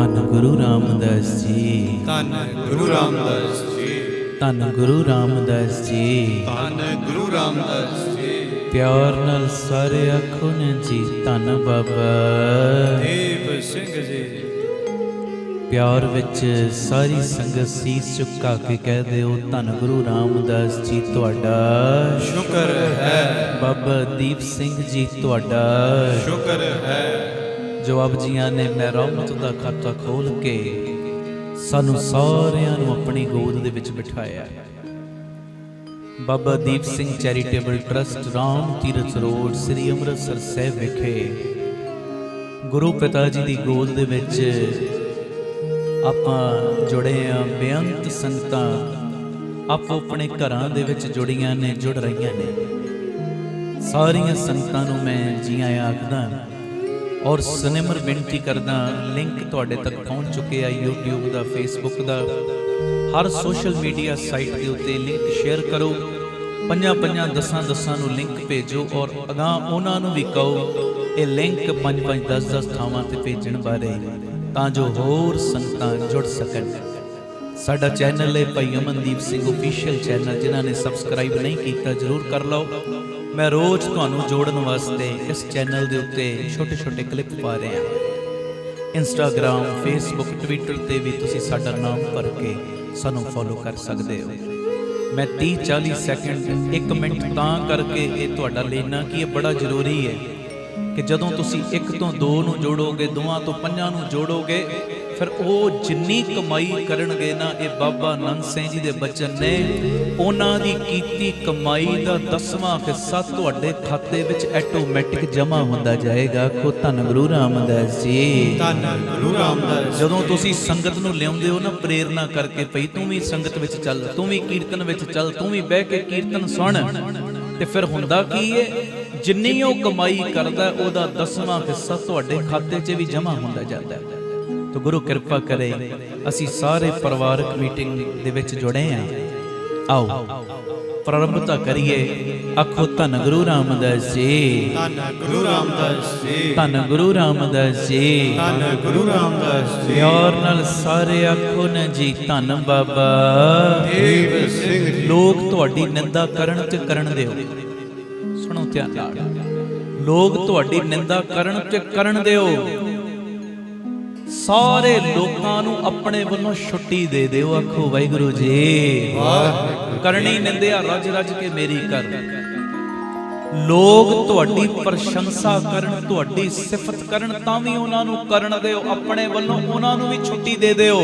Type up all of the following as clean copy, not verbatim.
ਧੰਨ ਗੁਰੂ ਰਾਮਦਾਸ ਜੀ, ਧੰਨ ਗੁਰੂ ਰਾਮਦਾਸ ਜੀ, ਧੰਨ ਗੁਰੂ ਰਾਮਦਾਸ ਜੀ, ਧੰਨ ਗੁਰੂ ਰਾਮਦਾਸ ਜੀ। ਪਿਆਰ ਨਾਲ ਸਾਰੇ ਆਖੋ ਨੇ ਜੀ ਧੰਨ ਬਾਬਾ ਦੇਵ ਸਿੰਘ ਜੀ। ਪਿਆਰ ਵਿੱਚ ਸਾਰੀ ਸੰਗਤ ਸੀਸ ਝੁਕਾ ਕੇ ਕਹਿ ਦਿਓ ਧੰਨ ਗੁਰੂ ਰਾਮਦਾਸ ਜੀ ਤੁਹਾਡਾ ਸ਼ੁਕਰ ਹੈ, ਬਾਬਾ ਦੀਪ ਸਿੰਘ ਜੀ ਤੁਹਾਡਾ ਸ਼ੁਕਰ ਹੈ। ਜੋ ਆਪ ਜੀਆਂ ਨੇ ਰਹਿਮਤ ਦਾ ਖਾਤਾ ਖੋਲ ਕੇ ਸਾਨੂੰ ਸਾਰਿਆਂ ਨੂੰ ਆਪਣੀ ਗੋਦ ਦੇ ਵਿੱਚ ਬਿਠਾਇਆ। Baba Deep Singh charitable trust Ram Tirath road ਸ੍ਰੀ ਅੰਮ੍ਰਿਤਸਰ ਸਾਹਿਬ ਵਿਖੇ ਗੁਰੂ ਪਿਤਾ ਜੀ ਦੀ ਗੋਦ ਦੇ ਵਿੱਚ ਆਪਾਂ ਜੁੜੇ ਆ। ਬੇਅੰਤ ਸੰਗਤਾਂ ਆਪੋ ਆਪਣੇ ਘਰਾਂ ਦੇ ਵਿੱਚ ਜੁੜੀਆਂ ਨੇ, ਜੁੜ ਰਹੀਆਂ ਨੇ। ਸਾਰੀਆਂ ਸੰਗਤਾਂ ਨੂੰ ਮੈਂ ਜੀ ਆਇਆਂ ਆਖਦਾ ਔਰ ਸਨਿਮਰ ਬੇਨਤੀ ਕਰਦਾ, ਲਿੰਕ ਤੁਹਾਡੇ ਤੱਕ ਪਹੁੰਚ ਚੁੱਕੇ ਆ YouTube ਦਾ, Facebook ਦਾ, ਹਰ ਸੋਸ਼ਲ ਮੀਡੀਆ ਸਾਈਟ ਦੇ ਉੱਤੇ ਲਿੰਕ ਸ਼ੇਅਰ ਕਰੋ। 5 10 ਨੂੰ ਲਿੰਕ ਭੇਜੋ ਔਰ ਅਗਾਂਹ ਉਹਨਾਂ ਨੂੰ ਵੀ ਕਹੋ ਇਹ ਲਿੰਕ 5 10 ਥਾਵਾਂ ਤੇ ਭੇਜਣ ਬਾਰੇ, ਤਾਂ ਜੋ ਹੋਰ ਸੰਗਤਾਂ ਜੁੜ ਸਕਣ। ਸਾਡਾ ਚੈਨਲ ਹੈ ਭਾਈ ਅਮਨਦੀਪ ਸਿੰਘ ਆਫੀਸ਼ੀਅਲ ਚੈਨਲ, ਜਿਨ੍ਹਾਂ ਨੇ ਸਬਸਕ੍ਰਾਈਬ ਨਹੀਂ ਕੀਤਾ ਜ਼ਰੂਰ ਕਰ ਲਓ। ਮੈਂ ਰੋਜ਼ ਤੁਹਾਨੂੰ ਜੋੜਨ ਵਾਸਤੇ ਇਸ ਚੈਨਲ ਦੇ ਉੱਤੇ ਛੋਟੇ ਕਲਿੱਪ ਪਾ ਰਿਹਾ। ਇੰਸਟਾਗ੍ਰਾਮ, ਫੇਸਬੁੱਕ, ਟਵਿੱਟਰ ਤੇ ਵੀ ਤੁਸੀਂ ਸਾਡਾ ਨਾਮ ਭਰ ਕੇ ਸਾਨੂੰ ਫੋਲੋ ਕਰ ਸਕਦੇ ਹੋ। ਮੈਂ 30-40 ਸੈਕਿੰਡ 1 ਮਿੰਟ ਤਾਂ ਕਰਕੇ ਇਹ ਤੁਹਾਡਾ ਲੈਣਾ ਕਿ ਇਹ ਬੜਾ ਜ਼ਰੂਰੀ ਹੈ ਕਿ ਜਦੋਂ ਤੁਸੀਂ 1 ਤੋਂ 2 ਨੂੰ ਜੋੜੋਗੇ, 2 ਤੋਂ 5 ਨੂੰ ਜੋੜੋਗੇ, ਫਿਰ ਉਹ ਜਿੰਨੀ ਕਮਾਈ ਕਰਨਗੇ ਨਾ, ਇਹ ਬਾਬਾ ਆਨੰਦ ਸਿੰਘ ਜੀ ਦੇ ਬਚਨ ਨੇ, ਉਹਨਾਂ ਦੀ ਕੀਤੀ ਕਮਾਈ ਦਾ 10ਵਾਂ ਹਿੱਸਾ ਤੁਹਾਡੇ ਖਾਤੇ ਵਿੱਚ ਆਟੋਮੈਟਿਕ ਜਮ੍ਹਾਂ ਹੁੰਦਾ ਜਾਏਗਾ। ਆਖੋ ਧੰਨ ਗੁਰੂ ਰਾਮਦਾਸ ਜੀ, ਧੰਨ ਗੁਰੂ ਰਾਮਦਾਸ। ਜਦੋਂ ਤੁਸੀਂ ਸੰਗਤ ਨੂੰ ਲਿਆਉਂਦੇ ਹੋ ਨਾ ਪ੍ਰੇਰਨਾ ਕਰਕੇ, ਭਈ ਤੂੰ ਵੀ ਸੰਗਤ ਵਿੱਚ ਚੱਲ, ਤੂੰ ਵੀ ਕੀਰਤਨ ਵਿੱਚ ਚੱਲ, ਤੂੰ ਵੀ ਬਹਿ ਕੇ ਕੀਰਤਨ ਸੁਣ, ਤੇ ਫਿਰ ਹੁੰਦਾ ਕੀ ਹੈ, ਜਿੰਨੀ ਉਹ ਕਮਾਈ ਕਰਦਾ ਉਹਦਾ 10ਵਾਂ ਹਿੱਸਾ ਤੁਹਾਡੇ ਖਾਤੇ 'ਚ ਵੀ ਜਮ੍ਹਾਂ ਹੁੰਦਾ ਜਾਂਦਾ ਹੈ। ਤਾਂ ਗੁਰੂ ਕਿਰਪਾ ਕਰੇ ਅਸੀਂ ਸਾਰੇ ਪਰਿਵਾਰਕ ਮੀਟਿੰਗ ਦੇ ਵਿੱਚ ਜੁੜੇ ਹਾਂ। ਆਓ ਪ੍ਰਾਰੰਭਤਾ ਕਰੀਏ। ਆਖੋ ਧੰਨ ਗੁਰੂ ਰਾਮਦਾਸ ਜੀ, ਧੰਨ ਗੁਰੂ ਰਾਮਦਾਸ ਜੀ, ਧੰਨ ਗੁਰੂ ਰਾਮਦਾਸ ਜੀ, ਧੰਨ ਗੁਰੂ ਰਾਮਦਾਸ ਜੀ। ਪਿਆਰ ਨਾਲ ਸਾਰੇ ਆਖੋ ਨਾ ਜੀ ਧੰਨ ਬਾਬਾ ਦੇਵ ਸਿੰਘ ਜੀ। ਲੋਕ ਤੁਹਾਡੀ ਨਿੰਦਾ ਕਰਨ ਤੇ ਕਰਨ ਦਿਓ, ਸੁਣੋ ਧਿਆਨ ਨਾਲ, ਲੋਕ ਤੁਹਾਡੀ ਨਿੰਦਾ ਕਰਨ ਤੇ ਕਰਨ ਦਿਓ। ਸਾਰੇ ਲੋਕਾਂ ਨੂੰ ਆਪਣੇ ਵੱਲੋਂ ਛੁੱਟੀ ਦੇ ਦਿਓ। ਆਖੋ ਵਾਹਿਗੁਰੂ ਜੀ। ਕਰਨੀ ਨਿੰਦਿਆ ਰੱਜ ਰੱਜ ਕੇ ਮੇਰੀ ਕਰ। ਲੋਕ ਤੁਹਾਡੀ ਪ੍ਰਸ਼ੰਸਾ ਕਰਨ, ਤੁਹਾਡੀ ਸਿਫਤ ਕਰਨ, ਤਾਂ ਵੀ ਉਹਨਾਂ ਨੂੰ ਕਰਨ ਦਿਓ, ਆਪਣੇ ਵੱਲੋਂ ਉਹਨਾਂ ਨੂੰ ਵੀ ਛੁੱਟੀ ਦੇ ਦਿਓ।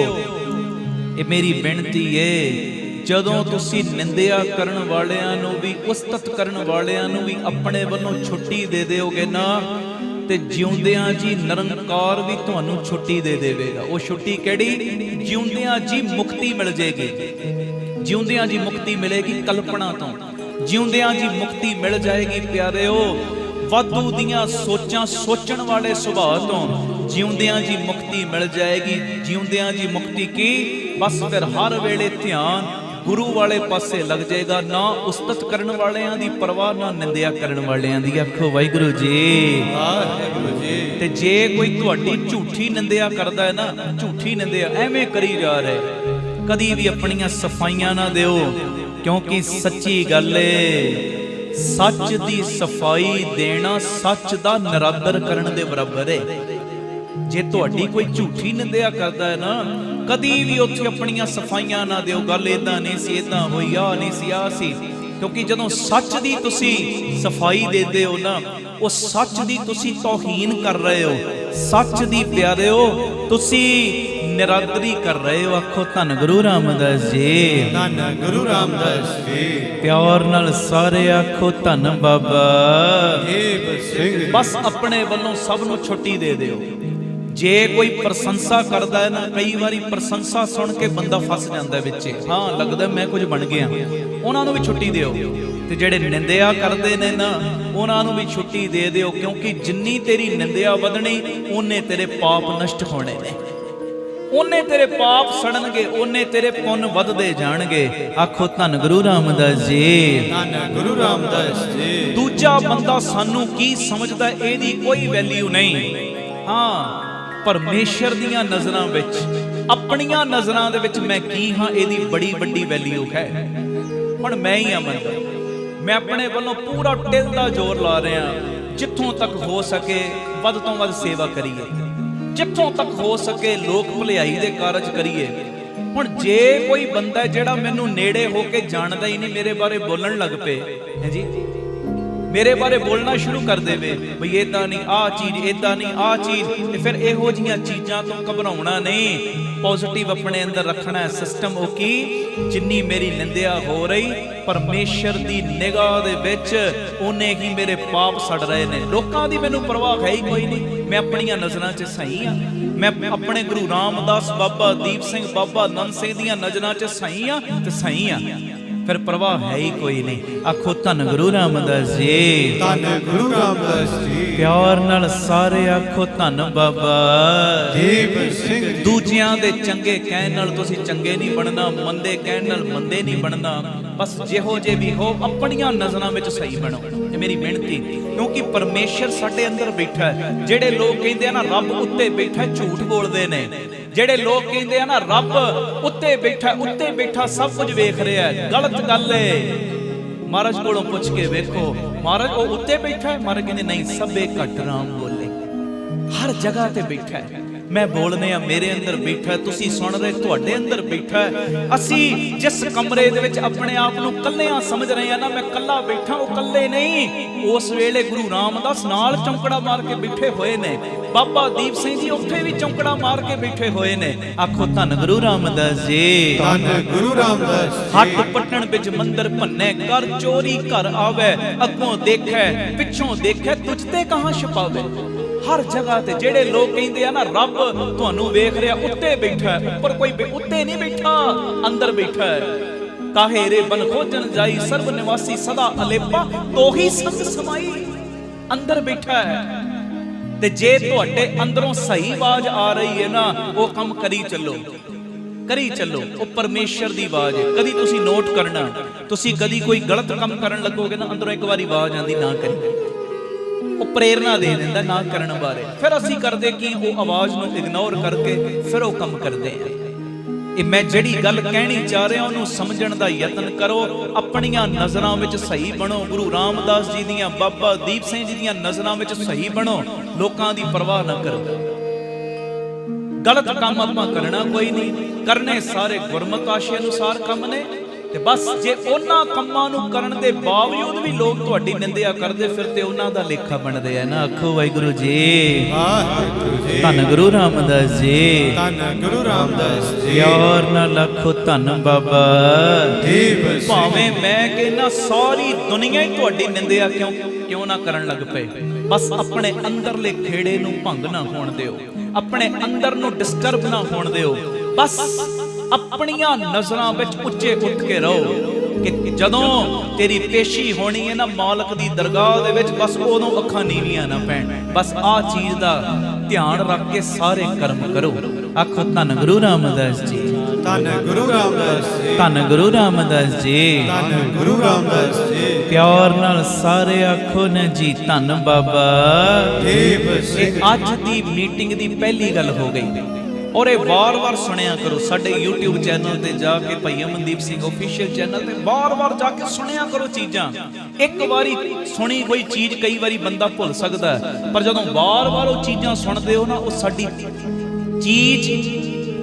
ਇਹ ਮੇਰੀ ਬੇਨਤੀ ਏ। ਜਦੋਂ ਤੁਸੀਂ ਨਿੰਦਿਆ ਕਰਨ ਵਾਲਿਆਂ ਨੂੰ ਵੀ, ਉਸਤਤ ਕਰਨ ਵਾਲਿਆਂ ਨੂੰ ਵੀ ਆਪਣੇ ਵੱਲੋਂ ਛੁੱਟੀ ਦੇ ਦਿਓਗੇ ਨਾ, ਤੇ ਜਿਉਂਦਿਆਂ ਜੀ ਨਿਰੰਕਾਰ ਵੀ ਤੁਹਾਨੂੰ ਛੁੱਟੀ ਦੇ ਦੇਵੇਗਾ। ਉਹ ਛੁੱਟੀ ਕਿਹੜੀ? ਜਿਉਂਦਿਆਂ ਜੀ ਮੁਕਤੀ ਮਿਲ ਜੇਗੀ। ਜਿਉਂਦਿਆਂ ਜੀ ਮੁਕਤੀ ਮਿਲੇਗੀ ਕਲਪਨਾ ਤੋਂ, ਜਿਉਂਦਿਆਂ ਜੀ ਮੁਕਤੀ ਮਿਲ ਜਾਏਗੀ ਪਿਆਰਿਓ ਵਾਧੂ ਦੀਆਂ ਸੋਚਾਂ ਸੋਚਣ ਵਾਲੇ ਸੁਭਾਅ ਤੋਂ। ਜਿਉਂਦਿਆਂ ਜੀ ਮੁਕਤੀ ਮਿਲ ਜਾਏਗੀ। ਜਿਉਂਦਿਆਂ ਜੀ ਮੁਕਤੀ ਕੀ? ਬਸ ਫਿਰ ਹਰ ਵੇਲੇ ਧਿਆਨ ਗੁਰੂ ਵਾਲੇ ਪਾਸੇ ਲੱਗ ਜਾਏਗਾ, ਨਾ ਉਸਤਤ ਕਰਨ ਵਾਲਿਆਂ ਦੀ ਪਰਵਾਹ, ਨਾ ਨਿੰਦਿਆ ਕਰਨ ਵਾਲਿਆਂ ਦੀ। ਆਖੋ ਵਾਹਿਗੁਰੂ ਜੀ, ਵਾਹਿਗੁਰੂ ਜੀ। ਤੇ ਜੇ ਕੋਈ ਤੁਹਾਡੀ ਝੂਠੀ ਨਿੰਦਿਆ ਕਰਦਾ ਹੈ ਨਾ, ਝੂਠੀ ਨਿੰਦਿਆ ਐਵੇਂ ਕਰੀ ਜਾ ਰਹੇ, ਕਦੀ ਵੀ ਆਪਣੀਆਂ ਸਫਾਈਆਂ ਨਾ ਦਿਓ, ਕਿਉਂਕਿ ਸੱਚੀ ਗੱਲ ਏ, ਸੱਚ ਦੀ ਸਫਾਈ ਦੇਣਾ ਸੱਚ ਦਾ ਨਿਰਾਦਰ ਕਰਨ ਦੇ ਬਰਾਬਰ ਹੈ। ਜੇ ਤੁਹਾਡੀ ਕੋਈ ਝੂਠੀ ਨਿੰਦਿਆ ਕਰਦਾ ਹੈ ਨਾ, ਕਦੀ ਵੀ ਉੱਥੇ ਆਪਣੀਆਂ ਸਫਾਈਆਂ ਨਾ ਦਿਓ। ਗੱਲ ਇਦਾਂ ਨਹੀਂ ਸੀ, ਇਦਾਂ ਹੋਈ, ਆ ਨਹੀਂ ਸੀ, ਆ ਸੀ। ਕਿਉਂਕਿ ਜਦੋਂ ਸੱਚ ਦੀ ਤੁਸੀਂ ਸਫਾਈ ਦਿੰਦੇ ਹੋ ਨਾ, ਉਹ ਸੱਚ ਦੀ ਤੁਸੀਂ ਤੌਹੀਨ ਕਰ ਰਹੇ ਹੋ, ਸੱਚ ਦੀ ਪਿਆਰਿਓ ਤੁਸੀਂ ਨਿਰਾਦਰੀ ਕਰ ਰਹੇ ਹੋ। ਆਖੋ ਧੰਨ ਗੁਰੂ ਰਾਮਦਾਸ ਜੀ, ਧੰਨ ਗੁਰੂ ਰਾਮਦਾਸ ਜੀ। ਪਿਆਰ ਨਾਲ ਸਾਰੇ ਆਖੋ ਧੰਨ ਬਾਬਾ ਦੇਵ ਸਿੰਘ। ਬਸ ਆਪਣੇ ਵੱਲੋਂ ਸਭ ਨੂੰ ਛੁੱਟੀ ਦੇ ਦਿਓ। ਜੇ ਕੋਈ ਪ੍ਰਸ਼ੰਸਾ ਕਰਦਾ ਹੈ ਨਾ, ਕਈ ਵਾਰੀ ਪ੍ਰਸ਼ੰਸਾ ਸੁਣ ਕੇ ਬੰਦਾ ਫਸ ਜਾਂਦਾ ਵਿੱਚ, ਹਾਂ ਲੱਗਦਾ ਮੈਂ ਕੁਝ ਬਣ ਗਿਆ, ਉਹਨਾਂ ਨੂੰ ਵੀ ਛੁੱਟੀ ਦਿਓ। ਤੇ ਜਿਹੜੇ ਨਿੰਦਿਆ ਕਰਦੇ ਨੇ ਨਾ, ਉਹਨਾਂ ਨੂੰ ਵੀ ਛੁੱਟੀ ਦੇ ਦਿਓ, ਕਿਉਂਕਿ ਜਿੰਨੀ ਤੇਰੀ ਨਿੰਦਿਆ ਵਧਣੀ, ਉਹਨੇ ਤੇਰੇ ਪਾਪ ਨਸ਼ਟ ਹੋਣੇ ਨੇ, ਉਹਨੇ ਤੇਰੇ ਪਾਪ ਸੜਨਗੇ, ਉਹਨੇ ਤੇਰੇ ਪੁੰਨ ਵੱਧਦੇ ਜਾਣਗੇ। ਆਖੋ ਧੰਨ ਗੁਰੂ ਰਾਮਦਾਸ ਜੀ, ਧੰਨ ਗੁਰੂ ਰਾਮਦਾਸ ਜੀ। ਦੂਜਾ ਬੰਦਾ ਸਾਨੂੰ ਕੀ ਸਮਝਦਾ ਇਹਦੀ ਕੋਈ ਵੈਲਿਊ ਨਹੀਂ। ਹਾਂ, परमेश्वर दीयां नज़रां विच अपणियां नज़रां दे विच मैं की हां, इहदी बड़ी वड्डी वैल्यू है। हुण मैं ही अमन, मैं अपने वालों पूरा टिल दा जोर ला रहा, जिथों तक हो सके वध तों वध सेवा करिए, जिथों तक हो सके लोक भलाई दे कारज करिए। हुण जे कोई बंदा जिहड़ा मैनू नेड़े हो के जानदा ही नहीं मेरे बारे बोलण लग पे है जी, मेरे बारे बोलना शुरू कर देवे बई इदां नहीं आ चीज़, इदां नहीं आ चीज़, ते फिर इहो जिहियां चीज़ां तो घबराउणा नहीं, पॉजिटिव अपने अंदर रखना है सिस्टम। ओ की जिन्नी मेरी निंदिया हो रही परमेश्वर दी निगाह दे विच उन्ने ही मेरे पाप सड़ रहे ने। लोकां दी मैनू परवाह है ही कोई नहीं, मैं अपनियां नज़रां 'च सही हाँ। मैं अपने गुरु रामदास बाबा दीप सिंह बाबा नंद सिंह दियां नज़रां 'च सही हाँ ते सही हाँ, फिर परवाह है ही कोई नहीं। आखो धन गुरु रामदास जी, धन गुरु रामदास जी। प्यार नाल सारे आखो धन बाबा दीप सिंह। दूजियां दे चंगे कहण नाल तुसीं चंगे नहीं बनना, मंदे कहण नाल मंदे नहीं बनना। बस जिहो जे भी हो अपनियां नज़रां विच सही बनो, ये मेरी बेनती। क्योंकि परमेश्वर साडे अंदर बैठा है। जेड़े लोग कहंदे आ ना रब उत्ते बैठा, झूठ बोलदे ने। जेड़े लोग कहंदे आ ना रब उत्ते बैठा सब कुछ वेख रहा है, गलत गल है। महाराज कोलों पुछ के वेखो, महाराज वो उत्ते बैठा है? महाराज कहंदे नहीं, सबे घट राम बोले, हर जगह ते बैठा है। मैं बोलने आ मेरे अंदर बैठा है, तुसी सुन रहे तुहाडे अंदर बैठा है। असी जिस कमरे दे विच अपने आप नूं कल्लियां समझ रहे हैं ना, मैं कल्ला बैठा, वो कल्ले नहीं। उस वेले गुरु रामदास नाल चौंकड़ा मार के बैठे होए ने, बाबा दीप सिंह जी उत्थे भी चौंकड़ा मार के बैठे होए ने। आखो धन गुरु रामदास जी, धन गुरु रामदास जी। हट पटन बिच मंदिर भन्ने, कर चोरी घर आवे, अगों देखे पिछों देखे, तुझते कहां छुपावे। हर जगह ते जेड़े लोग कहंदे आ ना रब तुहानू वेख रिहा, उत्ते बैठा है। ऊपर कोई उत्ते नहीं बैठा, अंदर बैठा है। काहे रे बन खोजन जाई, सर्व निवासी सदा अलेपा, तो ही संग समाई, अंदर बैठा है। ते जे तुहाडे अंदरों सही आवाज आ रही है ना, वो काम करी चलो, करी चलो। वो परमेश्वर दी आवाज है। कदी तुसी नोट करना, तुसी कदी कोई गलत काम करन लगोगे ना, अंदरों एक बारी आवाज आंदी ना करी, वो प्रेरणा दे दिंदा ना करन बारे। फिर असी करदे कि वो आवाज नूं इग्नोर करके फिर वो काम करदे हैं। ये मैं जिहड़ी गल कहनी चाह रहा उन्होंने समझण दा यतन करो, अपनियां नज़रां विच सही बनो। गुरु रामदास जी दियां, बाबा दीप सिंह जी दियां नज़रां विच सही बनो, लोकां दी परवाह ना करो। गलत काम आपां करना कोई नहीं, करने सारे गुरमत आशे अनुसार काम ने। ते बस जे उन्हां कम्मां नूं करन दे बावजूद भी लोग तुहाडी निंदिया करदे, फिर ते उन्हां दा लेखा बनदे आ ना। आखो वाहिगुरू जी, वाहिगुरू जी। धन गुरु रामदास जी, धन गुरु रामदास जी। प्यार नाल आखो धन बाबा दीप सिंह। भावें मैं कहना सारी दुनिया ही तुहाडी निंदिया क्यों ना करन लग पे, बस अपने अंदरले खेड़े नूं भंग ना होण दिओ, अपने अंदर नूं डिस्टर्ब ना होण दिओ। बस अपनियां नज़रां विच उच्चे उठ के रहो कि जदों तेरी पेशी होनी है ना मालक दी दरगाह दे विच, बस उदों अखां नीवियां ना पैण। बस आ चीज़ दा ध्यान रख के सारे कर्म करो। आखो धन गुरु रामदास जी, धन गुरु रामदास जी। धन गुरु रामदास जी, धन गुरु रामदास जी। प्यार नाल सारे आखो न जी धन बाबा दीप सिंह। अज दी मीटिंग दी पहली गल हो गई, और ये वार-वार सुनिया करो। साडे YouTube चैनल ते जाके भाई अमनदीप सिंह ऑफिशियल चैनल ते वार-वार जाके सुनिया करो चीज़ां। एक बारी सुनी कोई चीज़ कई बारी बंदा भुल सकता है, पर जदों वार-वार वो चीज़ां सुनते हो ना, वो साडी चीज़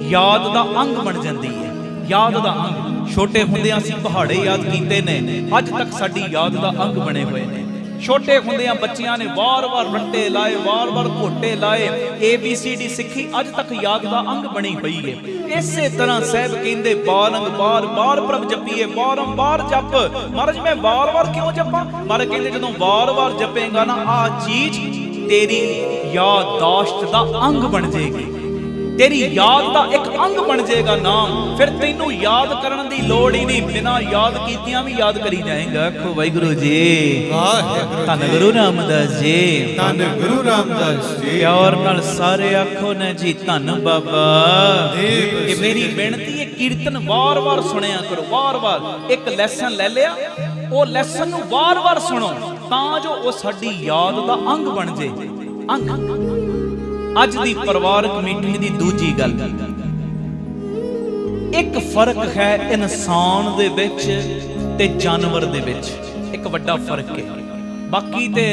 याद दा अंग बन जाती है। याद दा अंग छोटे हुंदियां असीं पहाड़े याद कीते ने, अज तक साडी याद दा अंग बने हुए ने। छोटे हुंदियां बच्चियां ने वार-वार रट्टे लाए, वार-वार घोटे लाए, ABCD सिੱਖੀ अज तक याद दा अंग बनी हुई है। इसे तरह साहब कहंदे बारंबार बार प्रभ जपीए, बारंबार जप। महाराज मैं बार-बार क्यों जपां? महाराज कहंदे जदों बार-बार जपेगा ना, आ चीज तेरी याददाश्त दा अंग बन जाएगी, तेरी याद का एक अंग बन जाएगा नाम। फिर तेनू याद करने की लोड़ ही नहीं, बिना याद कीतियां भी याद करी जाएगा। आखो वाहिगुरू जी, धन गुरु रामदास जी, धन गुरु रामदास जी। प्यार नाल सारे आखो न जी धन बाबा। ये मेरी बेनती है, कीर्तन वार वार सुनिया करो, वार वार। एक लैसन ले लिया, वो लैसन नूं वार वार सुनो, तां जो वो साडी याद का अंग बन जाए। अंग ਅੱਜ ਦੀ ਪਰਿਵਾਰਕ ਮੀਟਿੰਗ ਦੀ ਦੂਜੀ ਗੱਲ, ਇੱਕ ਫਰਕ ਹੈ ਇਨਸਾਨ ਦੇ ਵਿੱਚ ਤੇ ਜਾਨਵਰ ਦੇ ਵਿੱਚ, ਇੱਕ ਵੱਡਾ ਫਰਕ ਹੈ। ਬਾਕੀ ਤੇ